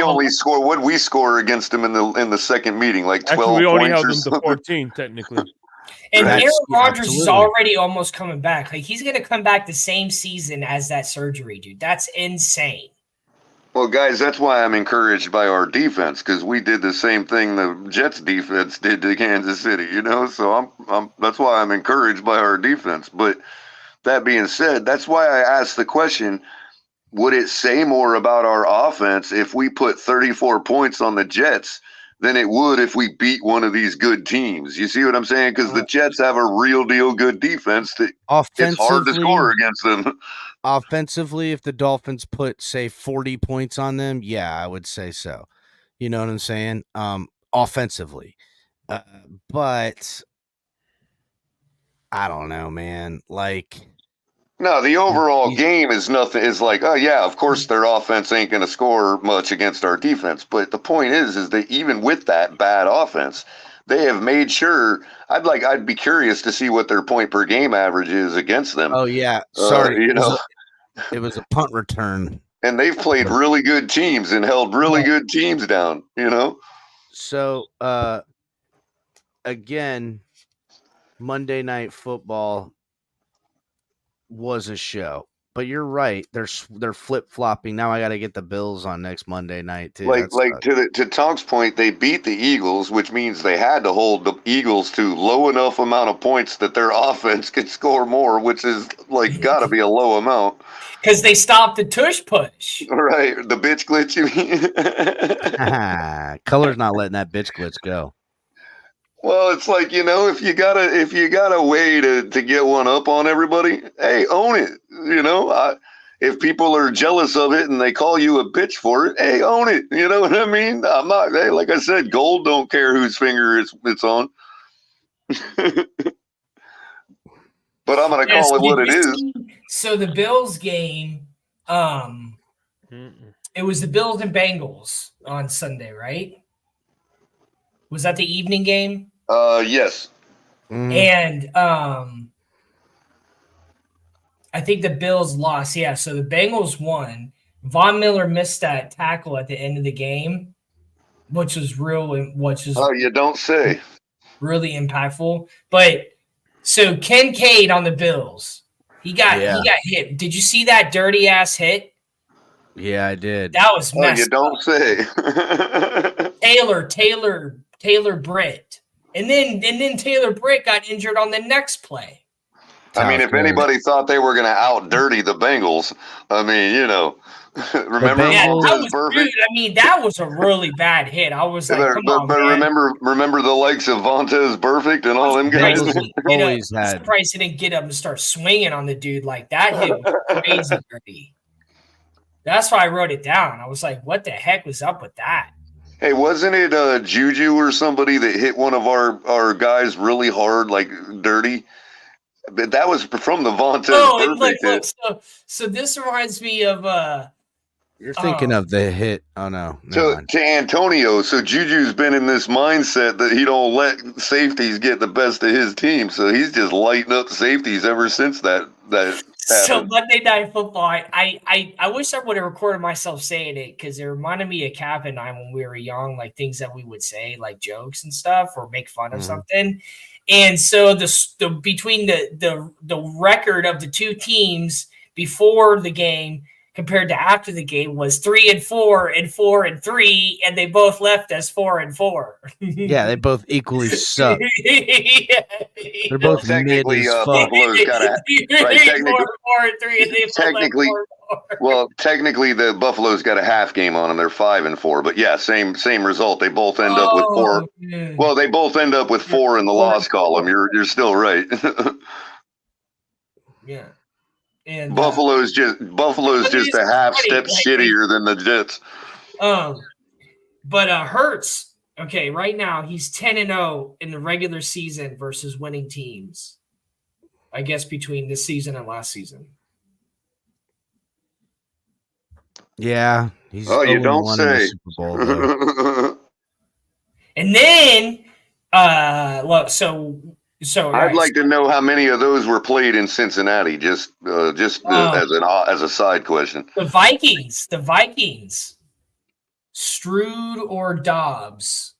only score what we score against them in the second meeting, like 12 Actually, we only points held or them something. to 14 technically. And Aaron Rodgers is already almost coming back. Like he's going to come back the same season as that surgery, dude. That's insane. Well, guys, that's why I'm encouraged by our defense, because we did the same thing the Jets defense did to Kansas City. You know, so that's why I'm encouraged by our defense. But that being said, that's why I asked the question: would it say more about our offense if we put 34 points on the Jets than it would if we beat one of these good teams? You see what I'm saying? Because the Jets have a real deal good defense that it's hard to score against them. Offensively, if the Dolphins put, say, 40 points on them, yeah, I would say so. You know what I'm saying? Offensively. But I don't know, man. Like... No, the overall game is nothing. Is like, oh yeah, of course their offense ain't going to score much against our defense. But the point is that even with that bad offense, they have made sure. I'd be curious to see what their point per game average is against them. Oh yeah, sorry, it was a punt return. And they've played really good teams and held really good teams down. You know. So again, Monday Night Football was a show, but you're right. They're flip-flopping now. I got to get the Bills on next Monday night too. To Tonk's point, they beat the Eagles, which means they had to hold the Eagles to low enough amount of points that their offense could score more, which is like got to be a low amount because they stopped the tush push. Right, the bitch glitch. You mean? Color's not letting that bitch glitch go. Well, it's like, you know, if you got a way to get one up on everybody, hey, own it. You know, if people are jealous of it and they call you a bitch for it, hey, own it. You know what I mean? I'm not. Hey, like I said, gold don't care whose finger it's on. But I'm gonna call it what it is. So the Bills game, it was the Bills and Bengals on Sunday, right? Was that the evening game? Yes. And I think the Bills lost. Yeah, so the Bengals won. Von Miller missed that tackle at the end of the game, which was you don't say. Really impactful. But so Kincaid on the Bills, he got hit. Did you see that dirty ass hit? Yeah, I did. That was messed you don't up. Say. Taylor Britt. And then Taylor Britt got injured on the next play. I mean, if anybody thought they were going to out dirty the Bengals, I mean, you know, remember that was perfect. Dude, I mean, that was a really bad hit. I was like, but remember the likes of Vontez Perfect and all them guys. I'm surprised he didn't get up and start swinging on the dude like that. Hit was crazy dirty. That's why I wrote it down. I was like, what the heck was up with that? Hey, wasn't it Juju or somebody that hit one of our guys really hard, like dirty? But that was from the Vontaze perfect look, hit. so this reminds me of You're thinking of the hit. Oh no, never mind. To Antonio, so Juju's been in this mindset that he don't let safeties get the best of his team, so he's just lighting up safeties ever since that So happened. Monday Night Football, I wish I would have recorded myself saying it because it reminded me of Cap and I when we were young, like things that we would say, like jokes and stuff, or make fun of something. And so between the record of the two teams before the game compared to after the game was 3-4 and 4-3, and they both left us 4-4. Yeah, they both equally suck. They're both technically mid as fuck. Buffalo's got a right, technically the Buffalo's got a half game on them. They're 5-4, but yeah, same result. They both end up with 4. Man. Well, they both end up with 4 in the loss column. You're still right. Yeah. And Buffalo's just a half step shittier than the Jets. But Hurts, okay, right now he's 10-0 in the regular season versus winning teams. I guess between this season and last season. Yeah, he's you don't say. In the Super Bowl, though. And then so I'd like to know how many of those were played in Cincinnati. As a side question. The Vikings, Stroud or Dobbs.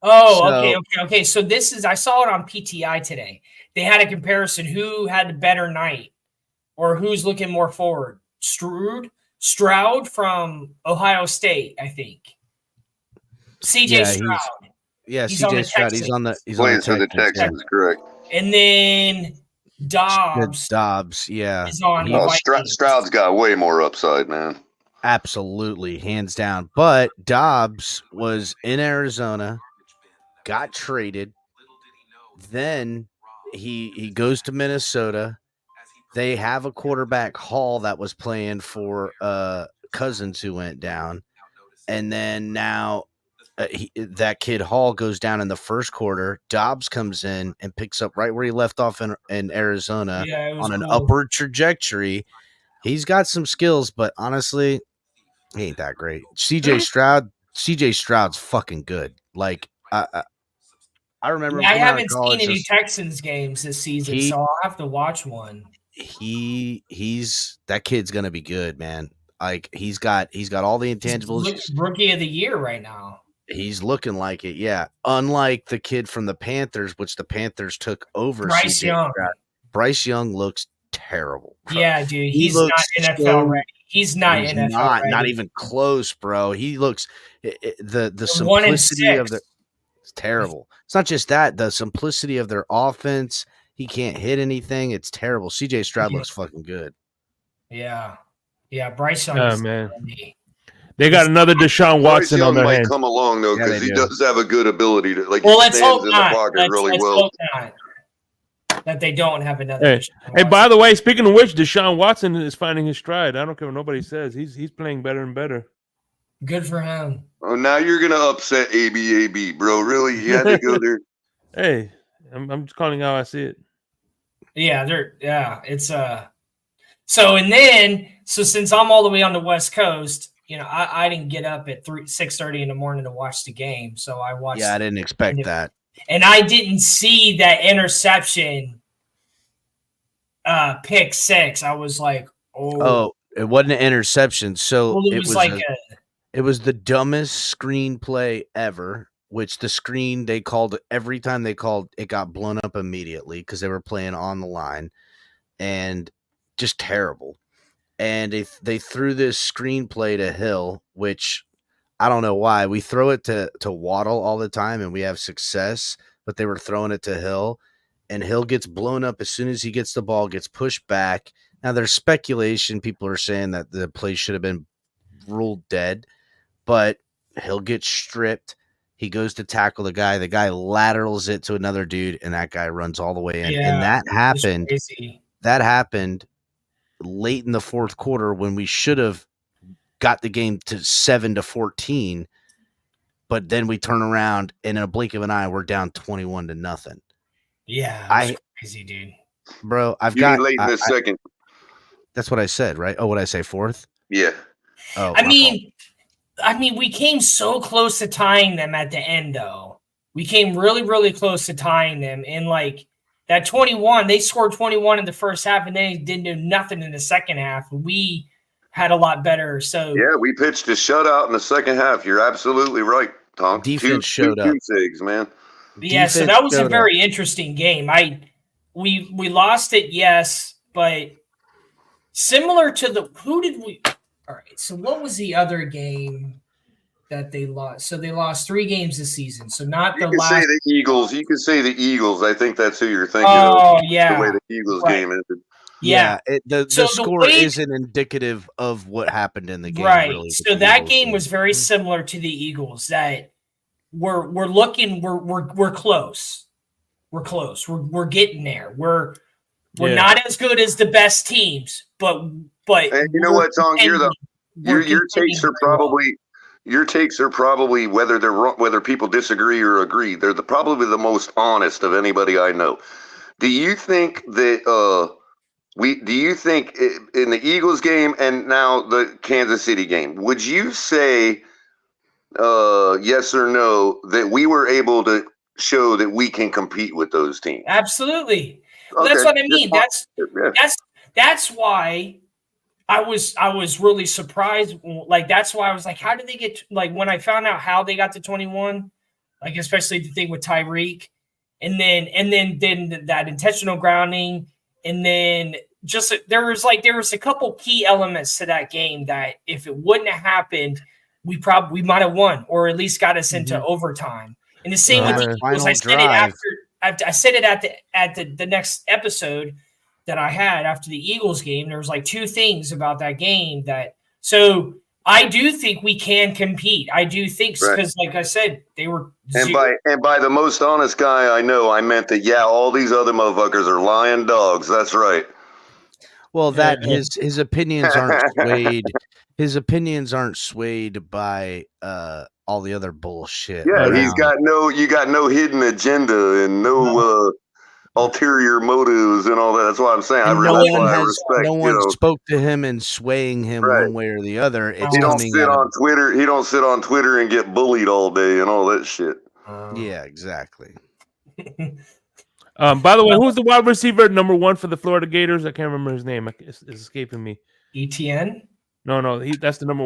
Okay. So this is I saw it on PTI today. They had a comparison who had the better night, or who's looking more forward. Stroud from Ohio State, I think. CJ Stroud. CJ Stroud. He's on the Texans, correct. And then Dobbs, yeah. is on the Vikings. Stroud's got way more upside, man. Absolutely, hands down. But Dobbs was in Arizona, got traded. Then he goes to Minnesota. They have a quarterback, Hall, that was playing for Cousins, who went down. And then now that kid Hall goes down in the first quarter. Dobbs comes in and picks up right where he left off in Arizona on an upward trajectory. He's got some skills, but honestly, he ain't that great. CJ Stroud's fucking good. Like I remember. I haven't seen any Texans games this season, so I'll have to watch one. He's that kid's gonna be good, man. Like he's got all the intangibles. He's rookie of the year right now. He's looking like it, yeah. Unlike the kid from the Panthers, which the Panthers took over. Bryce Young. Bryce Young looks terrible, bro. Yeah, dude. He's not NFL ready. He's not NFL ready. Not even close, bro. He looks the simplicity of the. It's terrible. It's not just that. The simplicity of their offense. He can't hit anything. It's terrible. CJ Stroud looks fucking good. Yeah. Bryce Young. Oh, man. They got another Deshaun Watson on their hands. Come along though, because he does have a good ability to he let's hope in not. The pocket let's well. Hope not. That they don't have another. Hey, by the way, speaking of which, Deshaun Watson is finding his stride. I don't care what nobody says. He's playing better and better. Good for him. Oh, now you're gonna upset AB, bro. Really? You had to go there. Hey, I'm just calling how I see it. Yeah, it's So since I'm all the way on the West Coast, I didn't get up at 6:30 in the morning to watch the game, so I watched. Yeah, I didn't expect that, and I didn't see that interception. Pick 6. I was like, oh, it wasn't an interception. So it was like it was the dumbest screenplay ever. Which the screen they called every time they called it got blown up immediately because they were playing on the line, and just terrible. And they threw this screenplay to Hill, which I don't know why. We throw it to Waddle all the time and we have success, but they were throwing it to Hill, and Hill gets blown up as soon as he gets the ball, gets pushed back. Now there's speculation. People are saying that the play should have been ruled dead, but Hill gets stripped. He goes to tackle the guy. The guy laterals it to another dude, and that guy runs all the way in. Yeah, and that happened late in the fourth quarter when we should have got the game to 7-14. But then we turn around, and in a blink of an eye, we're down 21-0. Yeah, crazy, dude. Bro, You need late in the second. That's what I said, right? Oh, what I say, fourth? Yeah. Oh, I mean, we came so close to tying them at the end, though. We came really, really close to tying them. And like that 21, they scored 21 in the first half, and they didn't do nothing in the second half. We had a lot better. So yeah, we pitched a shutout in the second half. You're absolutely right, Tonk. Defense showed up. 2 SIGs, man. Yeah, so that was a very interesting game. We lost it, yes, but similar to the who did we? All right, so what was the other game that they lost? So they lost 3 games this season. So not the last. You could say the Eagles. You could say the Eagles. I think that's who you're thinking of. Oh, yeah. The way the Eagles game ended. Yeah, the score isn't indicative of what happened in the game. Right. Really, so that game was very similar to the Eagles. That we're looking. We're close. We're close. We're getting there. We're not as good as the best teams, but and you know what, Tonk? Your takes are probably whether they're wrong, whether people disagree or agree. They're probably the most honest of anybody I know. Do you think that do you think in the Eagles game and now the Kansas City game, would you say yes or no that we were able to show that we can compete with those teams? Absolutely. Okay. That's what I mean. That's why I was really surprised. Like that's why I was like, how did they get like when I found out how they got to 21, like especially the thing with Tyreek, and then that intentional grounding, and then just there was a couple key elements to that game that if it wouldn't have happened, we might have won or at least got us into overtime. And the same with the Eagles. I said it at the next episode that I had after the Eagles game. There was like 2 things about that game so I do think we can compete. I do think because like I said, they were and by the most honest guy I know, I meant that all these other motherfuckers are lying dogs. That's right. Well, his opinions aren't swayed. His opinions aren't swayed by all the other bullshit. Yeah, you got no hidden agenda and no ulterior motives and all that. That's what I'm saying. No one spoke to him and swaying him one way or the other. He don't sit on Twitter. He don't sit on Twitter and get bullied all day and all that shit. Yeah, exactly. By the way, who's the wide receiver number 1 for the Florida Gators? I can't remember his name. It's escaping me. ETN? No, that's the number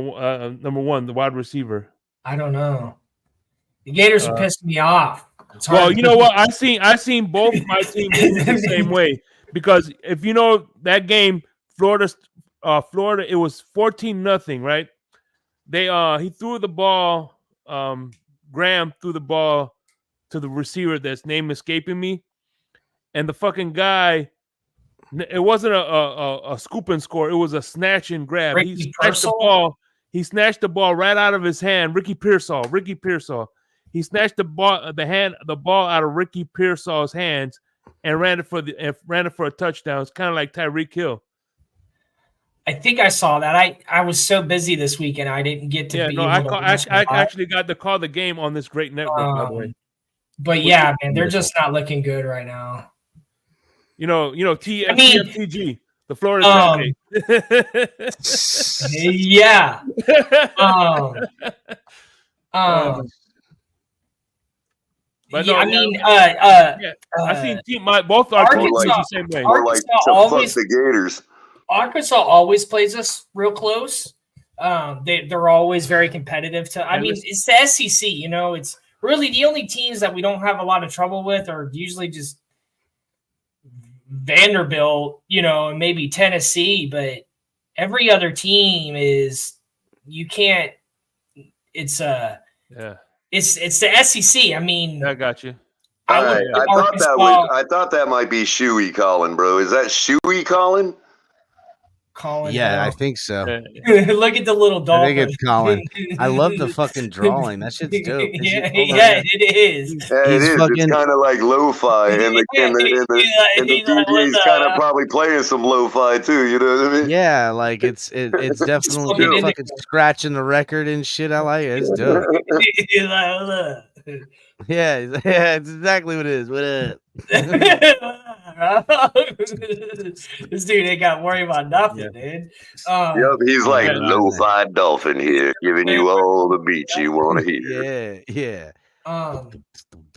1, the wide receiver. I don't know. The Gators are pissing me off. Well, you know what? I seen both my teams the same way because if you know that game, Florida, it was 14-0, right? He threw the ball. Graham threw the ball to the receiver that's name escaping me, and the fucking guy. It wasn't a scoop and score. It was a snatch and grab. He snatched the ball right out of his hand. Ricky Pearsall. He snatched the ball out of Ricky Pearsall's hands and ran it for a touchdown. It's kind of like Tyreek Hill. I think I saw that. I was so busy this weekend I didn't get to. I actually got to call the game on this great network, by the way. But yeah, man, they're just not looking good right now. You know, T.F.T.G, the Florida State. Yeah. But yeah, I seen both our teams the same way. The Gators. Arkansas always plays us real close. They're always very competitive. It's the SEC. It's really the only teams that we don't have a lot of trouble with are usually just Vanderbilt, and maybe Tennessee, but every other team is you can't. It's the SEC. I got you. I thought that might be Shuey Colin, bro. Is that Shuey Colin? Colin. Yeah, bro. I think so. Look at the little dog. I think it's Colin. I love the fucking drawing. That shit's dope. It is. Yeah, it is. It's kind of like lo-fi, and the DJ's kind of probably playing some lo-fi too. You know what I mean? Yeah, like it's definitely fucking scratching the record and shit. I like it. It's dope. Yeah, it's exactly what it is. What up? This dude ain't got to worry about nothing, dude. Yep, he's like yeah, lo-fi dolphin here, giving you all the beats you want to hear. Yeah.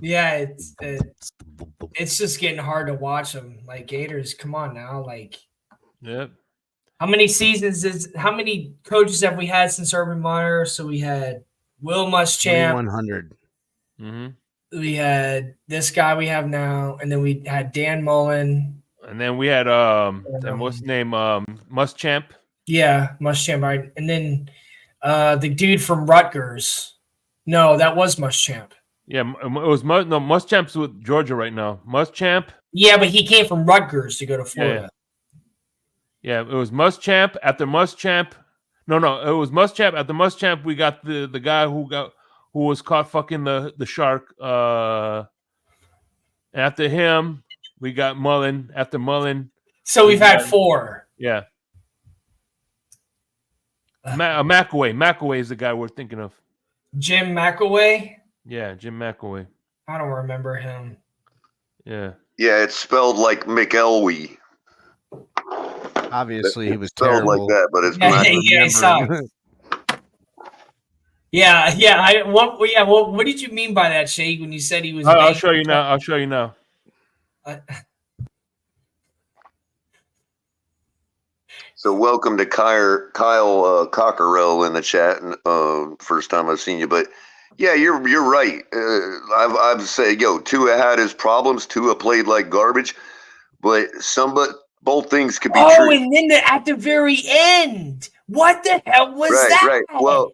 Yeah, it's just getting hard to watch them. Like Gators, come on now. Like, Yep. how many coaches have we had since Urban Meyer? So we had Will Muschamp. 2100. We had this guy we have now, and then we had Dan Mullen. And then we had and what's his name? Muschamp. Yeah, Muschamp, right? And then the dude from Rutgers. No, that was Muschamp. Yeah, it was Muschamp's with Georgia right now. Muschamp. Yeah, but he came from Rutgers to go to Florida. Yeah, it was Muschamp. After Muschamp, no, it was Muschamp. After Muschamp, we got the guy who was caught fucking the shark. After him, we got Mullen. After Mullen, so we've had 4. Yeah. McAway. McAway is the guy we're thinking of. Jim McAway? Yeah, Jim McAway. I don't remember him. Yeah. Yeah, it's spelled like McElwee. Obviously, he was spelled terrible. like that, but it's What did you mean by that, Shake, when you said he was? I'll show you now. So welcome to Kyle Cockerell in the chat. First time I've seen you, but yeah, you're right. I've said, Tua had his problems. Tua played like garbage, but both things could be true. Oh, and then at the very end, what the hell was that? Right.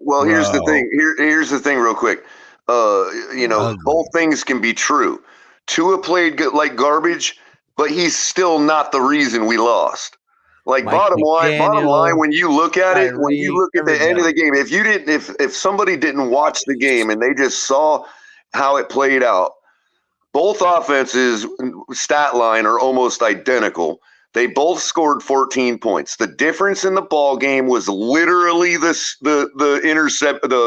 Well, here's the thing. Here's the thing, real quick. Both things can be true. Tua played like garbage, but he's still not the reason we lost. Like bottom line, when you look at it, when you look at the end of the game, if somebody didn't watch the game and they just saw how it played out, both offenses stat line are almost identical. They both scored 14 points. The difference in the ball game was literally the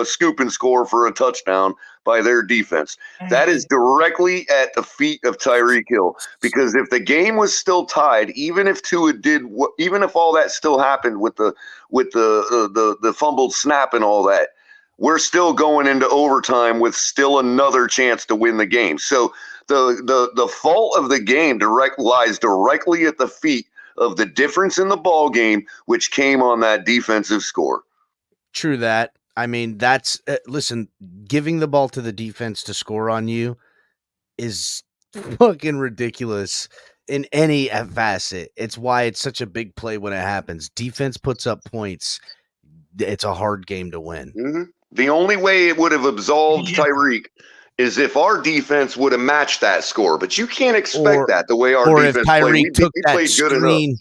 scoop and score for a touchdown by their defense. That is directly at the feet of Tyreek Hill. Because if the game was still tied, even if all that still happened with the fumbled snap and all that, we're still going into overtime with still another chance to win the game. So the fault of the game lies directly at the feet of the difference in the ball game, which came on that defensive score. True that. I mean, that's listen, giving the ball to the defense to score on you is fucking ridiculous in any facet. It's why it's such a big play when it happens. Defense puts up points. It's a hard game to win. Mm-hmm. The only way it would have absolved Tyreek is if our defense would have matched that score. But you can't expect that the way our defense played. He played good enough.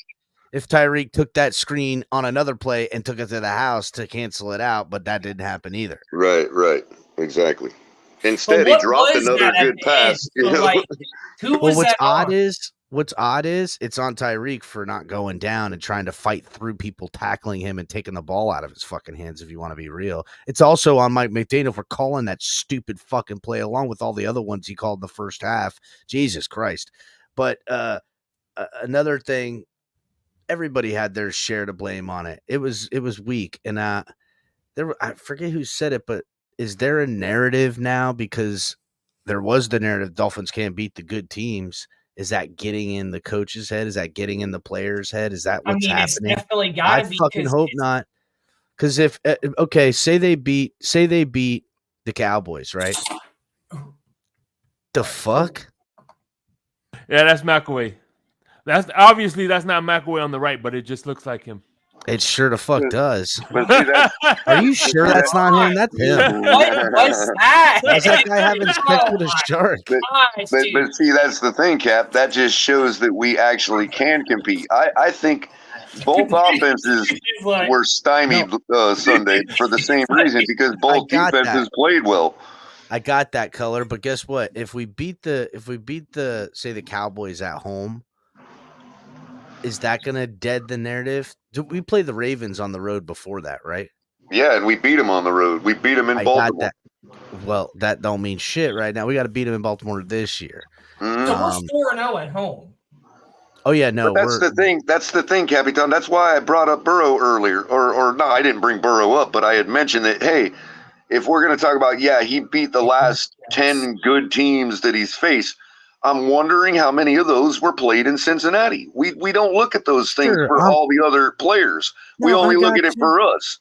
If Tyreek took that screen on another play and took it to the house to cancel it out, but that didn't happen either. Right. Exactly. Instead, he dropped another good pass. What's odd is it's on Tyreek for not going down and trying to fight through people tackling him and taking the ball out of his fucking hands, if you want to be real. It's also on Mike McDaniel for calling that stupid fucking play along with all the other ones he called the first half. Jesus Christ. But another thing, everybody had their share to blame on it. It was weak. And I forget who said it, but is there a narrative now? Because there was the narrative Dolphins can't beat the good teams. Is that getting in the coach's head? Is that getting in the player's head? Is that what's happening? It's definitely got to be. I fucking hope not. Because if say they beat the Cowboys, right? The fuck? Yeah, that's McAway. That's not McAway on the right, but it just looks like him. It sure the fuck does. Are you sure that's not him? That's him. What was that? How's that guy having sex with a shark? But see, that's the thing, Cap. That just shows that we actually can compete. I think both offenses were stymied Sunday for the same reason, because both defenses played well. I got that, color, but guess what? If we beat the say the Cowboys at home, is that going to dead the narrative? We played the Ravens on the road before that, right? Yeah, and we beat them on the road. We beat them in Baltimore. Well, that don't mean shit right now. We got to beat them in Baltimore this year. Mm-hmm. So we're 4-0 at home. Oh yeah, no. But that's the thing. That's the thing, Capitan. That's why I brought up Burrow earlier, or no, I didn't bring Burrow up, but I had mentioned that. Hey, if we're going to talk about, he beat the last 10 good teams that he's faced. I'm wondering how many of those were played in Cincinnati. We don't look at those things for all the other players. No, we only look at it for us.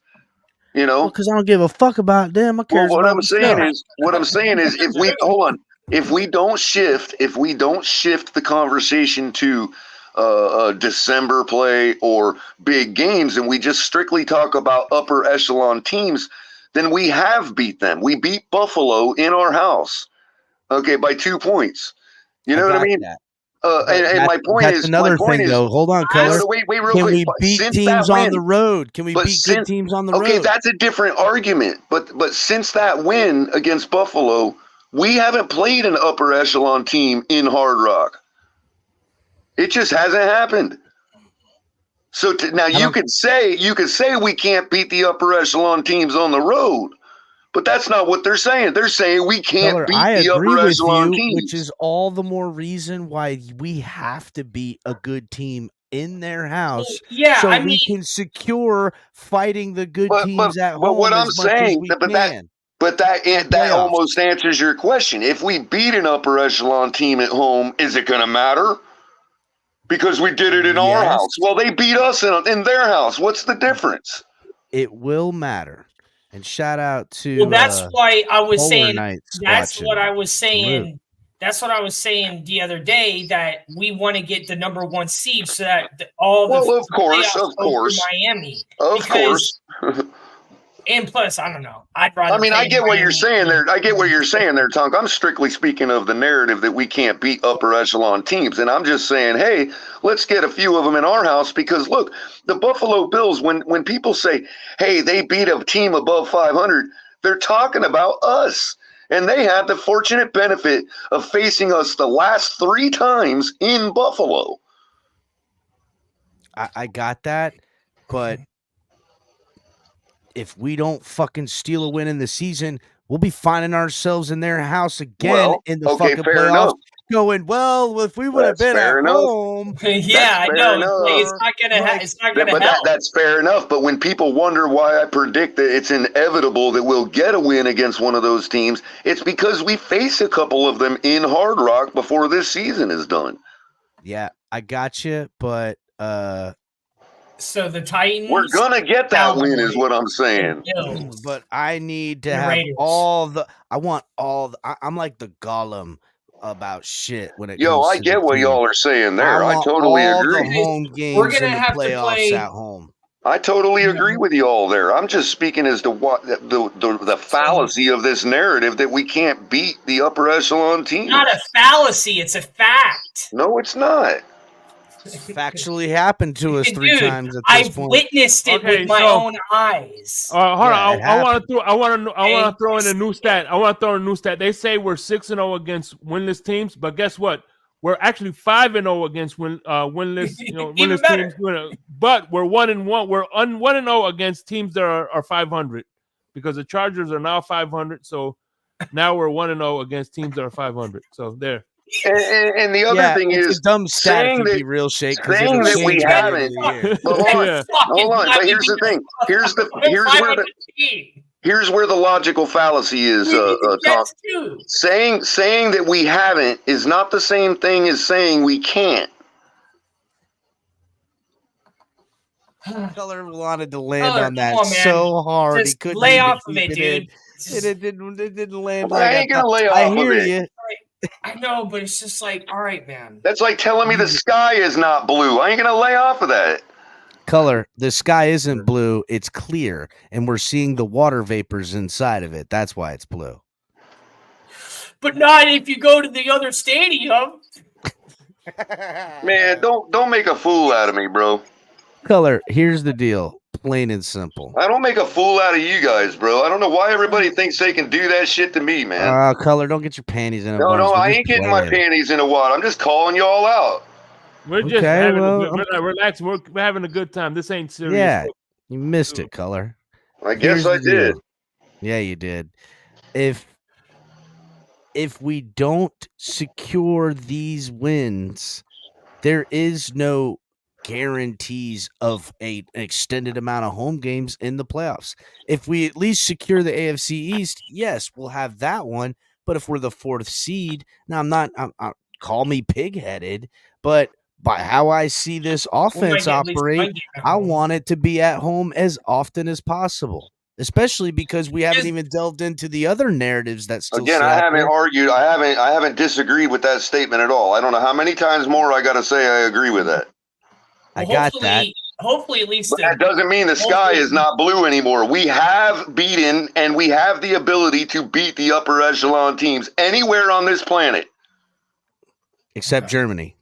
You know, because I don't give a fuck about them. I care what about I'm saying is, if we hold on, if we don't shift the conversation to December play or big games, and we just strictly talk about upper echelon teams, then we have beat them. We beat Buffalo in our house, okay, by 2 points. You know what I mean? And my point is, another thing though. Hold on, Color. Wait, real Can quick. we beat teams on the road? Can we beat good teams on the road? Okay, that's a different argument. But since that win against Buffalo, we haven't played an upper echelon team in Hard Rock. It just hasn't happened. So now you could say we can't beat the upper echelon teams on the road, but that's not what they're saying. They're saying we can't beat the upper echelon teams, which is all the more reason why we have to beat a good team in their house. So we can secure fighting the good teams at home. But what I'm saying, that almost answers your question. If we beat an upper echelon team at home, is it going to matter? Because we did it in our house. Well, they beat us in their house. What's the difference? It will matter. And shout out to well, that's why I was saying. That's what I was saying. That's what I was saying the other day, that we want to get the number 1 seed so that of course, Miami, of course. And plus, I don't know. I'd rather. I mean, I get what you're saying there. Tonk. I'm strictly speaking of the narrative that we can't beat upper echelon teams, and I'm just saying, hey, let's get a few of them in our house, because look, the Buffalo Bills. When people say, hey, they beat a team above 500, they're talking about us, and they had the fortunate benefit of facing us the last 3 times in Buffalo. I got that, but if we don't fucking steal a win in the season, we'll be finding ourselves in their house again in the fucking playoffs. Enough. Going, well, if we would have been at home, I know it's not gonna help. That's fair enough. But when people wonder why I predict that it's inevitable that we'll get a win against one of those teams, it's because we face a couple of them in Hard Rock before this season is done. Yeah, I got you, but so the Titans, we're gonna get that win, is what I'm saying. But I need to have all the. I want all. I'm like the Gollum about shit when it. I get what y'all are saying there. I totally agree. The home games we're gonna and have the playoffs to play at home. I totally agree with you all there. I'm just speaking as to what the fallacy of this narrative that we can't beat the upper echelon team. Not a fallacy, it's a fact. No, it's not. It's factually happened to us 3 times at this point. I've witnessed it with my own eyes. Hold on. I want to throw in a new stat. They say we're 6-0 against winless teams, but guess what? We're actually 5-0 against winless teams. But we're 1-1. We're 1-0 against teams that are 500, because the Chargers are now 500. So now we're 1-0 against teams that are 500. So there. And the other thing is, a dumb stat saying that, real shake, saying that we haven't. Hold on. But here's the thing. Here's where the logical fallacy is. Tom. Saying that we haven't is not the same thing as saying we can't. Color wanted to land on that so hard. Just he couldn't lay off of it, dude. It didn't land. I ain't gonna lay off of it. I hear you. I know, but it's just like, all right, man. That's like telling me the sky is not blue. I ain't gonna lay off of that. Color, the sky isn't blue, it's clear, and we're seeing the water vapors inside of it. That's why it's blue. But not if you go to the other stadium. Man, don't make a fool out of me, bro. Color, here's the deal. Plain and simple. I don't make a fool out of you guys, bro. I don't know why everybody thinks they can do that shit to me, man. Color, don't get your panties in a wad. No, I ain't getting my panties in a wad. I'm just calling y'all out. We're just relax. We're having a good time. This ain't serious. Yeah, you missed it, Color. I guess I did. Yeah, you did. If if we don't secure these wins, there is no guarantees of an extended amount of home games in the playoffs. If we at least secure the AFC East, yes, we'll have that one. But if we're the 4th seed, now call me pig-headed, but by how I see this offense operate, I want it to be at home as often as possible. Especially because we haven't even delved into the other narratives that still. Again, I haven't argued. I haven't disagreed with that statement at all. I don't know how many times more I got to say I agree with that. I got that. Hopefully, at least that doesn't mean the sky is not blue anymore. We have beaten and we have the ability to beat the upper echelon teams anywhere on this planet, except Germany.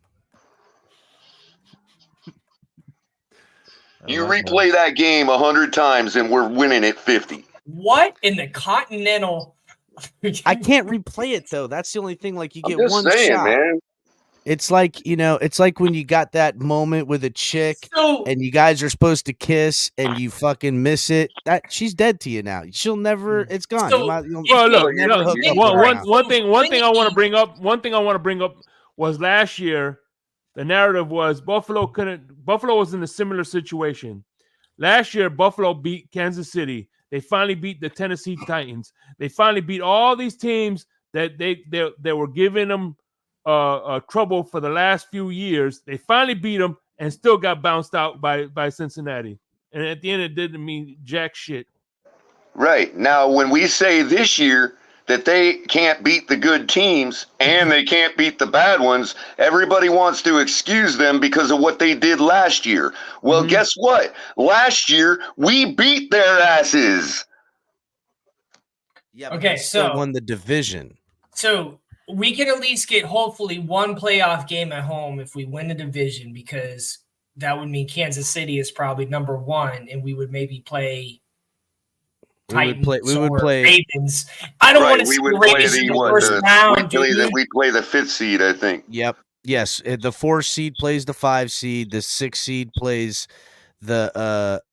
You replay that game 100 times and we're winning it 50. What in the Continental? I can't replay it though. That's the only thing. Like you get one shot. Man. It's like, it's like when you got that moment with a chick and you guys are supposed to kiss and you fucking miss it. That she's dead to you now. She'll never. It's gone. One thing I want to bring up was last year. The narrative was Buffalo was in a similar situation. Last year, Buffalo beat Kansas City. They finally beat the Tennessee Titans. They finally beat all these teams that they were giving them trouble for the last few years. They finally beat them and still got bounced out by Cincinnati. And at the end, it didn't mean jack shit. Right. Now, when we say this year that they can't beat the good teams and they can't beat the bad ones, everybody wants to excuse them because of what they did last year. Well, guess what? Last year, we beat their asses. Yeah, okay, so won the division. So we can at least get hopefully one playoff game at home if we win the division, because that would mean Kansas City is probably number 1 and we would maybe play Titans we would play Ravens. I don't want to see the Ravens in the first round. We play the 5th seed, I think. Yep. Yes. The 4 seed plays the 5 seed. The 6 seed plays the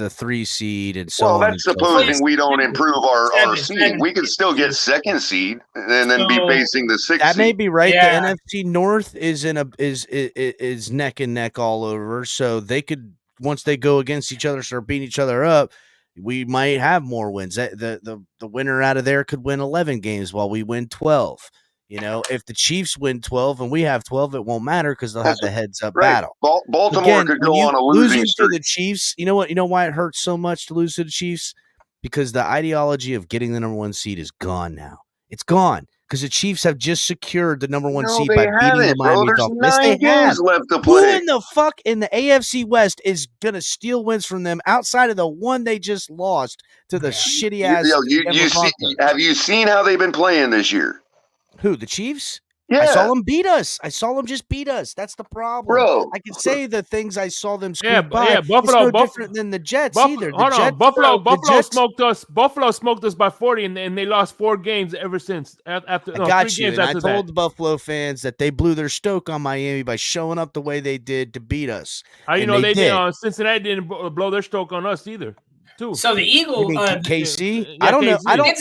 3 seed, and so on. Well, that's supposing we don't improve our seed. We could still get 2nd seed and then be facing the 6th seed. That may be right. Yeah. The NFC North is is neck and neck all over. So they could, once they go against each other, start beating each other up, we might have more wins. The winner out of there could win 11 games while we win 12. If the Chiefs win 12 and we have 12, it won't matter because they'll have the heads-up battle. Baltimore could go on a losing streak. To the Chiefs, you know what? You know why it hurts so much to lose to the Chiefs? Because the ideology of getting the number 1 seed is gone now. It's gone because the Chiefs have just secured the number 1 seed by beating the Miami Dolphins. There's 9 games left to play. Who in the fuck in the AFC West is gonna steal wins from them outside of the one they just lost to the shitty ass? Have you seen how they've been playing this year? Who, the Chiefs? Yeah. I saw them beat us. I saw them just beat us. That's the problem. Bro. I can say the things I saw them squeak by. Yeah, Buffalo, different than the Jets either. Buffalo smoked us. Buffalo smoked us by 40, and they lost 4 games ever since. I told the Buffalo fans that they blew their stoke on Miami by showing up the way they did to beat us. How you know they did? Cincinnati didn't blow their stoke on us either, too. So the Eagles, KC? I don't know. I don't.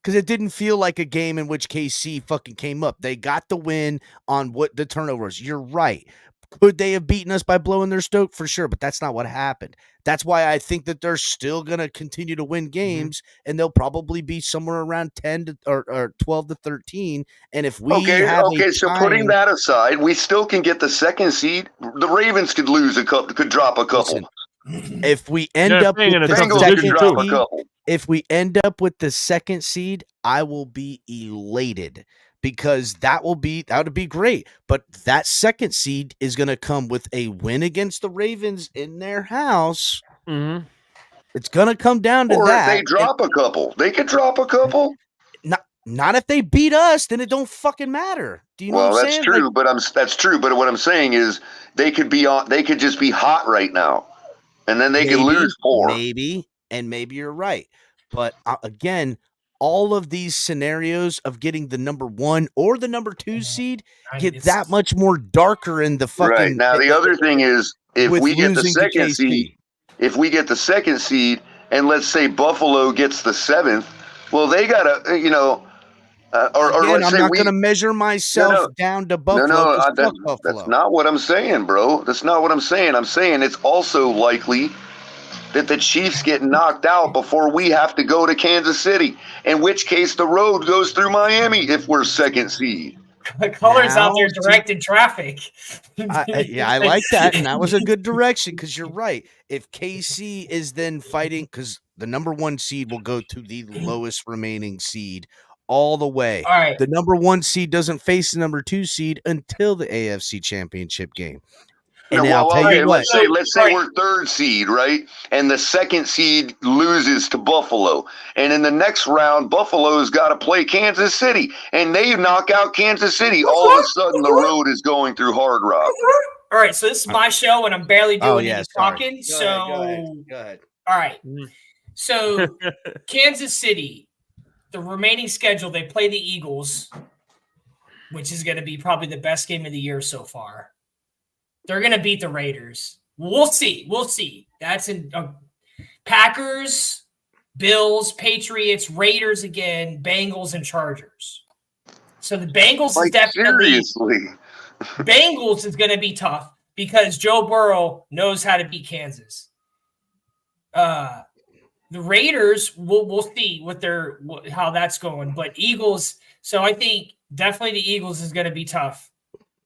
Because it didn't feel like a game in which KC fucking came up. They got the win on what the turnovers. You're right. Could they have beaten us by blowing their stoke? For sure, but that's not what happened. That's why I think that they're still going to continue to win games, and they'll probably be somewhere around 10 or 12 to 13. And if we so putting that aside, we still can get the 2nd seed. The Ravens could lose a couple, could drop a couple. Listen, if we end up with the 2nd seed, if we end up with the 2nd seed, I will be elated because that would be great. But that 2nd seed is going to come with a win against the Ravens in their house. Mm-hmm. It's going to come down to that. Or if they drop a couple, they could drop a couple. Not if they beat us, then it don't fucking matter. Do you know what I'm saying? True, that's true. But what I'm saying is they could just be hot right now, and then they could lose 4. Maybe you're right. But again, all of these scenarios of getting the number 1 or the number 2 seed get that much more darker in the fucking. Right. Now the other thing is if we get the 2nd seed, and let's say Buffalo gets the 7th, Well, they gotta, or Again, let's I'm say not going to measure myself down to Buffalo because fuck Buffalo. That's not what I'm saying, bro. That's not what I'm saying. I'm saying it's also likely that the Chiefs get knocked out before we have to go to Kansas City, in which case the road goes through Miami if we're second seed. The colors out there directing traffic. I like that, and that was a good direction because you're right. If KC is then fighting, because the number 1 seed will go to the lowest remaining seed all the way. All right. The number 1 seed doesn't face the number 2 seed until the AFC Championship game. And I'll tell you what. Let's say we're third seed, right? And the second seed loses to Buffalo. And in the next round, Buffalo's got to play Kansas City. And they knock out Kansas City. All of a sudden, the road is going to Hard Rock. All right, so this is my show, and I'm barely doing any talking. Go ahead. All right. So Kansas City, the remaining schedule, they play the Eagles, which is going to be probably the best game of the year so far. They're going to beat the Raiders. We'll see. That's in Packers, Bills, Patriots, Raiders again, Bengals, and Chargers. So the Bengals is definitely seriously. Bengals is going to be tough because Joe Burrow knows how to beat Kansas. The Raiders, we'll see how that's going. But Eagles, so I think definitely the Eagles is going to be tough.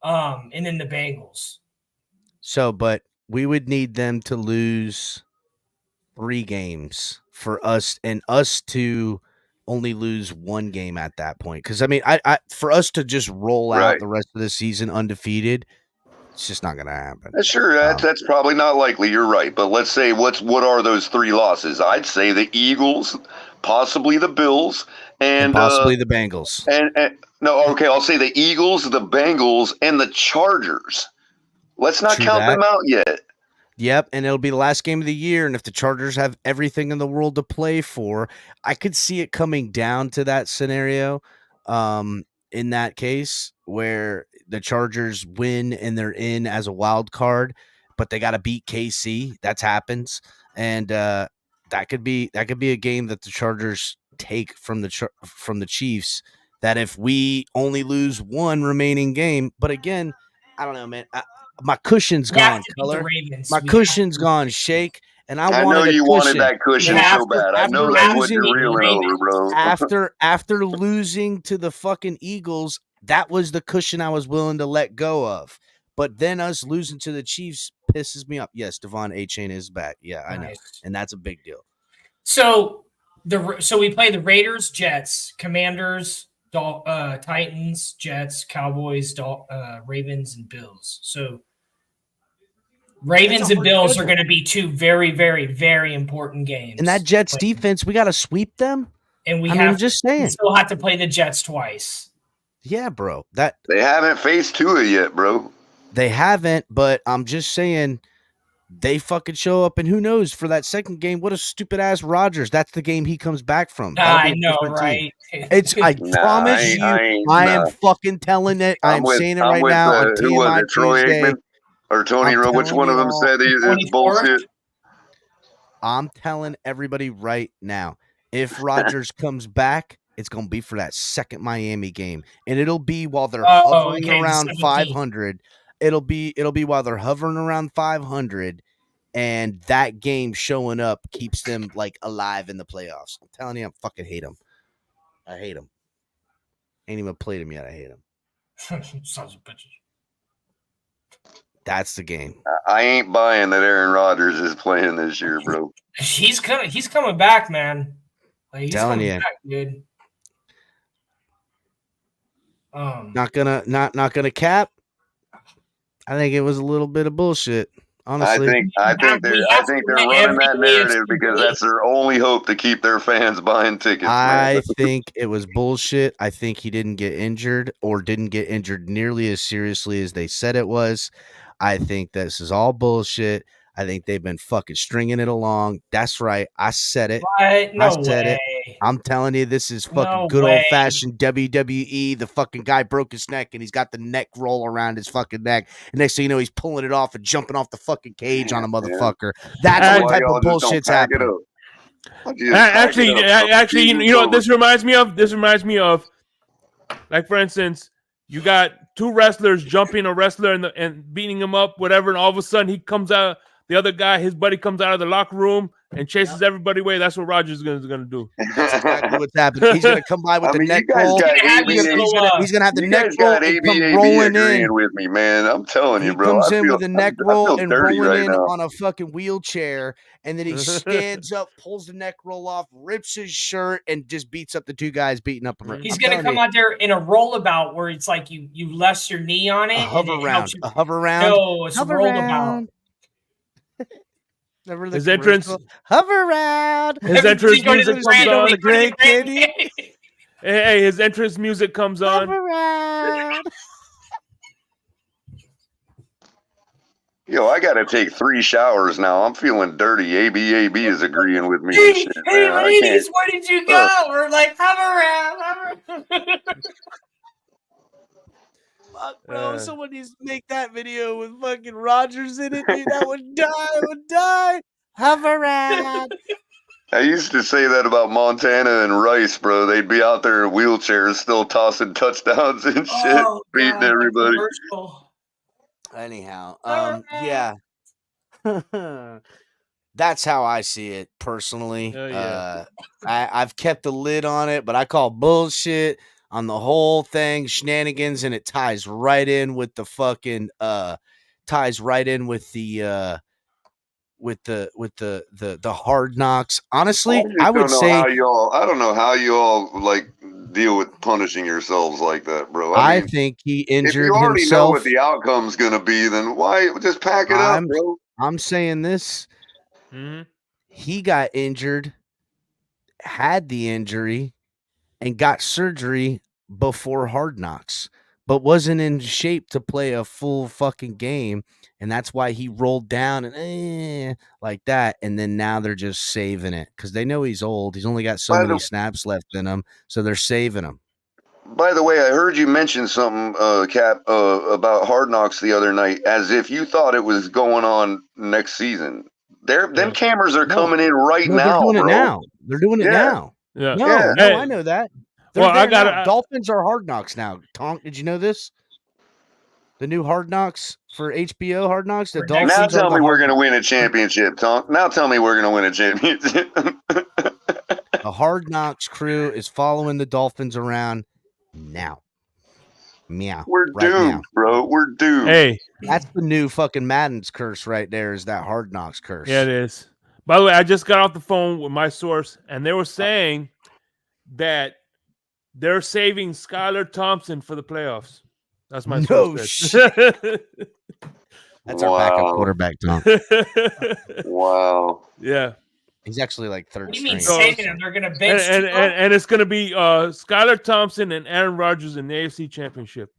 And then the Bengals. So, but we would need them to lose 3 games for us to only lose 1 game at that point. Because I mean, I for us to just roll out the rest of the season undefeated, it's just not going to happen. Sure, that's probably not likely. You're right, but let's say what are those 3 losses? I'd say the Eagles, possibly the Bills, and possibly the Bengals. I'll say the Eagles, the Bengals, and the Chargers. Let's not count them out yet. Yep, and it'll be the last game of the year, and if the Chargers have everything in the world to play for, I could see it coming down to that scenario in that case where the Chargers win and they're in as a wild card, but they got to beat KC. That happens, and that could be a game that the Chargers take from the Chiefs, that if we only lose 1 remaining game, but again, I don't know, man. My cushion's gone, Color. My cushion's gone, Shake. And I wanted that cushion so bad. I know that's what you're reeling over, bro. After losing to the fucking Eagles, that was the cushion I was willing to let go of. But then us losing to the Chiefs pisses me off. Yes, Devon A-Chain is back. Yeah, I know. And that's a big deal. So we play the Raiders, Jets, Commanders, Titans, Jets, Cowboys, Ravens, and Bills. So Ravens and Bills are going to be 2 very, very, very important games. And that Jets defense, we got to sweep them. And we still have to play the Jets twice. Yeah, bro. They haven't faced Tua yet, bro. They haven't, but I'm just saying they fucking show up, and who knows, for that second game, what a stupid ass Rodgers. That's the game he comes back from. I know, right? I promise you, I am fucking telling it. I'm saying it right now on TMI Tuesday. Or Tony Rowe, which one of them said it's bullshit? I'm telling everybody right now, if Rodgers comes back, it's going to be for that second Miami game, and it'll be while they're hovering around 500. It'll be while they're hovering around 500, and that game showing up keeps them like alive in the playoffs. I'm telling you, I fucking hate them. I hate them. Ain't even played them yet. I hate them. Sons of bitches. That's the game. I ain't buying that Aaron Rodgers is playing this year, bro. He's coming back, man. Like, he's telling you, back, dude. Not gonna cap. I think it was a little bit of bullshit. Honestly, I think they're running that narrative because that's their only hope to keep their fans buying tickets. I think it was bullshit. I think he didn't get injured or didn't get injured nearly as seriously as they said it was. I think this is all bullshit. I think they've been fucking stringing it along. That's right. I said it. What? No way. I'm telling you, this is fucking good old-fashioned WWE. The fucking guy broke his neck, and he's got the neck roll around his fucking neck. And next thing you know, he's pulling it off and jumping off the fucking cage on a motherfucker. That's what type of bullshit's happening. Actually, you know what this reminds me of? This reminds me of, like, for instance, you got two wrestlers jumping a wrestler and beating him up, whatever, and all of a sudden he comes out. The other guy, his buddy, comes out of the locker room and chases everybody away. That's what Rogers is going to do. That's exactly what's happening. He's going to come by with the neck roll. He's going to have the neck roll and come rolling in with me, man. I'm telling you, bro. He comes in with a neck roll and rolling in on a fucking wheelchair, and then he stands up, pulls the neck roll off, rips his shirt, and just beats up the two guys beating up him. He's going to come out there in a rollabout where it's like you rest your knee on it. A hover round. No, it's a rollabout. His entrance, hover around. His entrance music comes on. The Great Canyon. Hey, his entrance music comes on. Hover around. Yo, I gotta take 3 showers now. I'm feeling dirty. AB is agreeing with me. Hey, ladies, where did you go? We're like, hover around. Fuck, bro, someone needs to make that video with fucking Rogers in it, dude. That would die. Hover around. I used to say that about Montana and Rice, bro. They'd be out there in wheelchairs still tossing touchdowns and shit, beating everybody. Anyhow, yeah. That's how I see it personally. I've kept a lid on it, but I call bullshit on the whole thing, shenanigans, and it ties right in with the fucking with the Hard Knocks. Honestly, I would say I don't know how you all like deal with punishing yourselves like that, bro. I mean, think he injured himself. If you already know what the outcome's gonna be, then why just pack it up, bro? I'm saying this. He got injured, had the injury, and got surgery before Hard Knocks, but wasn't in shape to play a full fucking game. And that's why he rolled down and like that. And then now they're just saving it because they know he's old. He's only got so many snaps left in him. So they're saving him. By the way, I heard you mention something, Cap, about Hard Knocks the other night, as if you thought it was going on next season. Them cameras are coming in right now. They're doing it now. They're doing it now. Yeah. No, I know that. I got Dolphins are Hard Knocks now. Tonk, did you know this? The new Hard Knocks for HBO Hard Knocks. The Dolphins. Now tell me we're going to win a championship, Tonk. Now tell me we're going to win a championship. The Hard Knocks crew is following the Dolphins around now. Meow. We're doomed, bro. We're doomed. Hey, that's the new fucking Madden's curse right there. Is that Hard Knocks curse? Yeah, it is. By the way, I just got off the phone with my source, and they were saying that they're saving Skylar Thompson for the playoffs. That's my source. That's our backup quarterback, Tom. Wow. Yeah. He's actually like third. What do you mean saving him? They're going to bench and it's going to be Skylar Thompson and Aaron Rodgers in the AFC Championship.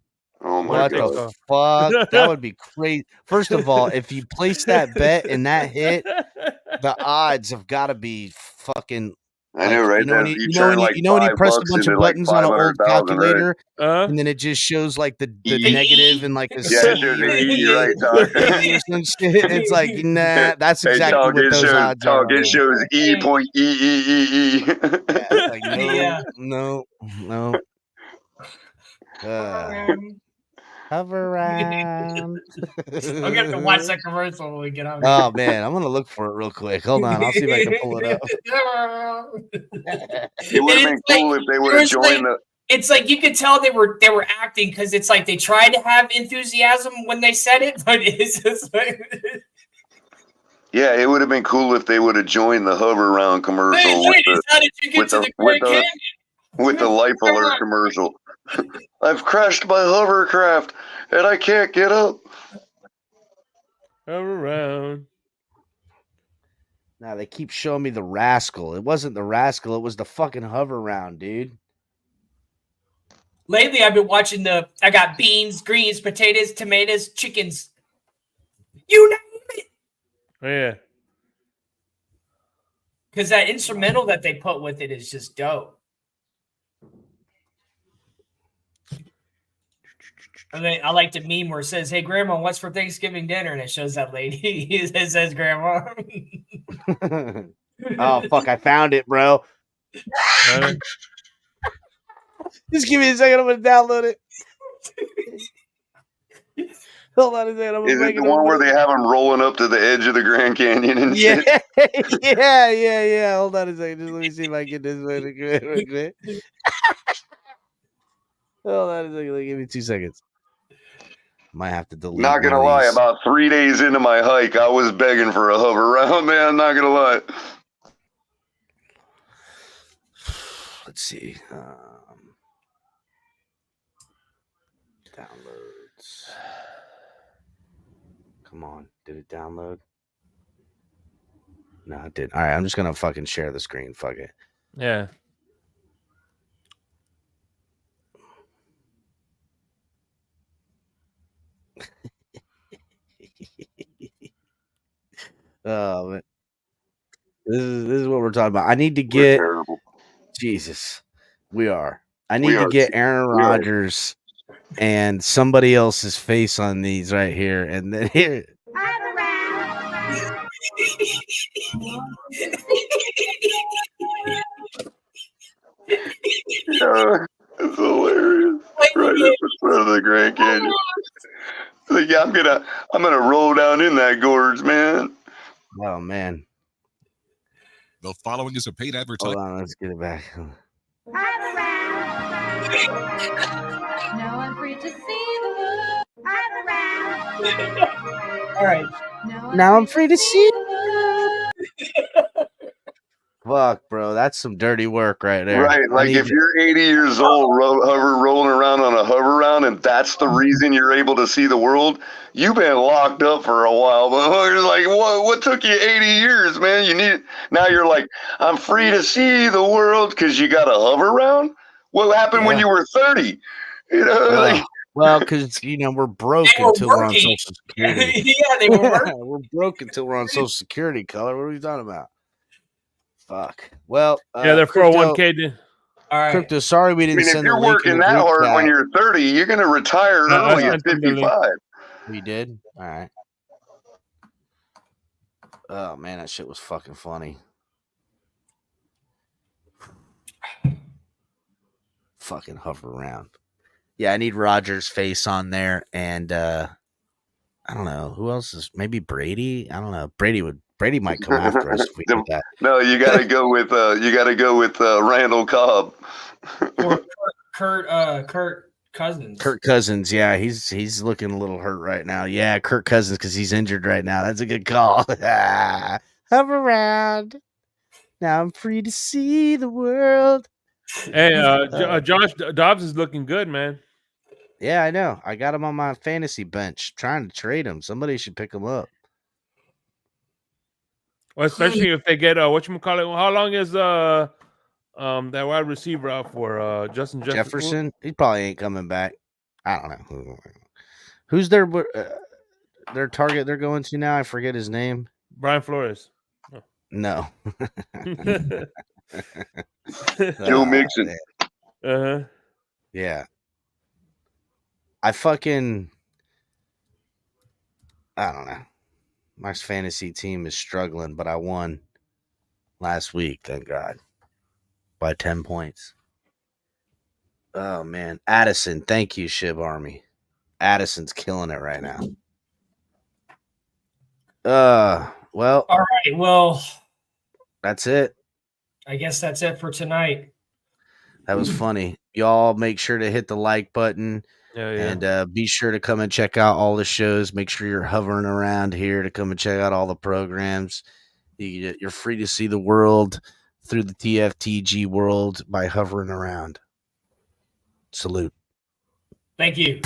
Oh my God! Fuck, that would be crazy. First of all, if you place that bet and that hit, the odds have got to be fucking. I know, right? You know when you press a bunch of buttons on an old calculator, right? And then it just shows like the negative and like a C right, it's like, nah, that's exactly what those odds are. It shows E.E. No. Hover around. I'll get to watch that commercial when we get on. Oh man, I'm gonna look for it real quick. Hold on, I'll see if I can pull it up. It would have been cool if they would have joined the. It's like you could tell they were acting because it's like they tried to have enthusiasm when they said it, but it's just like. Yeah, it would have been cool if they would have joined the hover round commercial with the life alert commercial. I've crashed my hovercraft and I can't get up. Hover round. Now they keep showing me the rascal. It wasn't the rascal. It was the fucking hover round, dude. Lately, I've been watching I got beans, greens, potatoes, tomatoes, chickens. You name it. Oh, yeah. Because that instrumental that they put with it is just dope. And then I like the meme where it says, "Hey, Grandma, what's for Thanksgiving dinner?" And it shows that lady. It says, "Grandma." Oh fuck! I found it, bro. Just give me a second. I'm gonna download it. Hold on a second. Is it the one where they have them rolling up to the edge of the Grand Canyon and shit? Yeah. Hold on a second. Just let me see if I can get this one real quick. Hold on a second. Give me 2 seconds. Might have to delete. Not gonna lie, about 3 days into my hike, I was begging for a hover round, man. Not gonna lie. Let's see. Downloads. Come on. Did it download? No, it didn't. All right, I'm just gonna fucking share the screen. Fuck it. Yeah. Oh man. This is what we're talking about. I need to get Jesus. We are. I need to get Aaron Rodgers and somebody else's face on these right here, and then here. It's hilarious. Right at the foot of the Grand Canyon. Like, yeah, I'm gonna roll down in that gorge, man. Oh man. The following is a paid advertisement. Hold on, let's get it back. Now I'm free to see the world. All right. Now I'm free to see. Fuck, bro, that's some dirty work right there. Right, like if you're 80 years old, rolling around on a hover round, and that's the reason you're able to see the world, you've been locked up for a while. But you're like, what took you 80 years, man? Now you're like, I'm free to see the world because you got a hover round. What happened when you were 30? You know, well, because we're broke until we're on Social Security. Yeah, they were. We're broke until we're on Social Security. Color. What are we talking about? Fuck. Well, yeah, they're 401k. All right. Crypto, sorry we didn't send the link. If you're working that hard when you're 30, you're going to retire early at 55. We did? All right. Oh, man, that shit was fucking funny. Fucking hover around. Yeah, I need Rodgers' face on there, and I don't know. Who else is... Maybe Brady? I don't know. Brady might come after us if we do that. No, you got to go with Randall Cobb. Or Kirk Cousins. Kirk Cousins, yeah, he's looking a little hurt right now. Yeah, Kirk Cousins because he's injured right now. That's a good call. Hover around. Now I'm free to see the world. Hey, Josh Dobbs is looking good, man. Yeah, I know. I got him on my fantasy bench, trying to trade him. Somebody should pick him up. Well, especially if they get whatchamacallit. How long is that wide receiver out for? Justin Jefferson? He probably ain't coming back. I don't know. Who's their target they're going to now? I forget his name. Brian Flores. Oh. No. Joe Mixon. Yeah. I don't know. My fantasy team is struggling, but I won last week, thank God, by 10 points. Oh, man. Addison, thank you, Shib Army. Addison's killing it right now. Well. All right, well. That's it. I guess that's it for tonight. That was funny. Y'all make sure to hit the like button. Yeah. And be sure to come and check out all the shows. Make sure you're hovering around here to come and check out all the programs. You're free to see the world through the T.F.T.G world by hovering around. Salute. Thank you.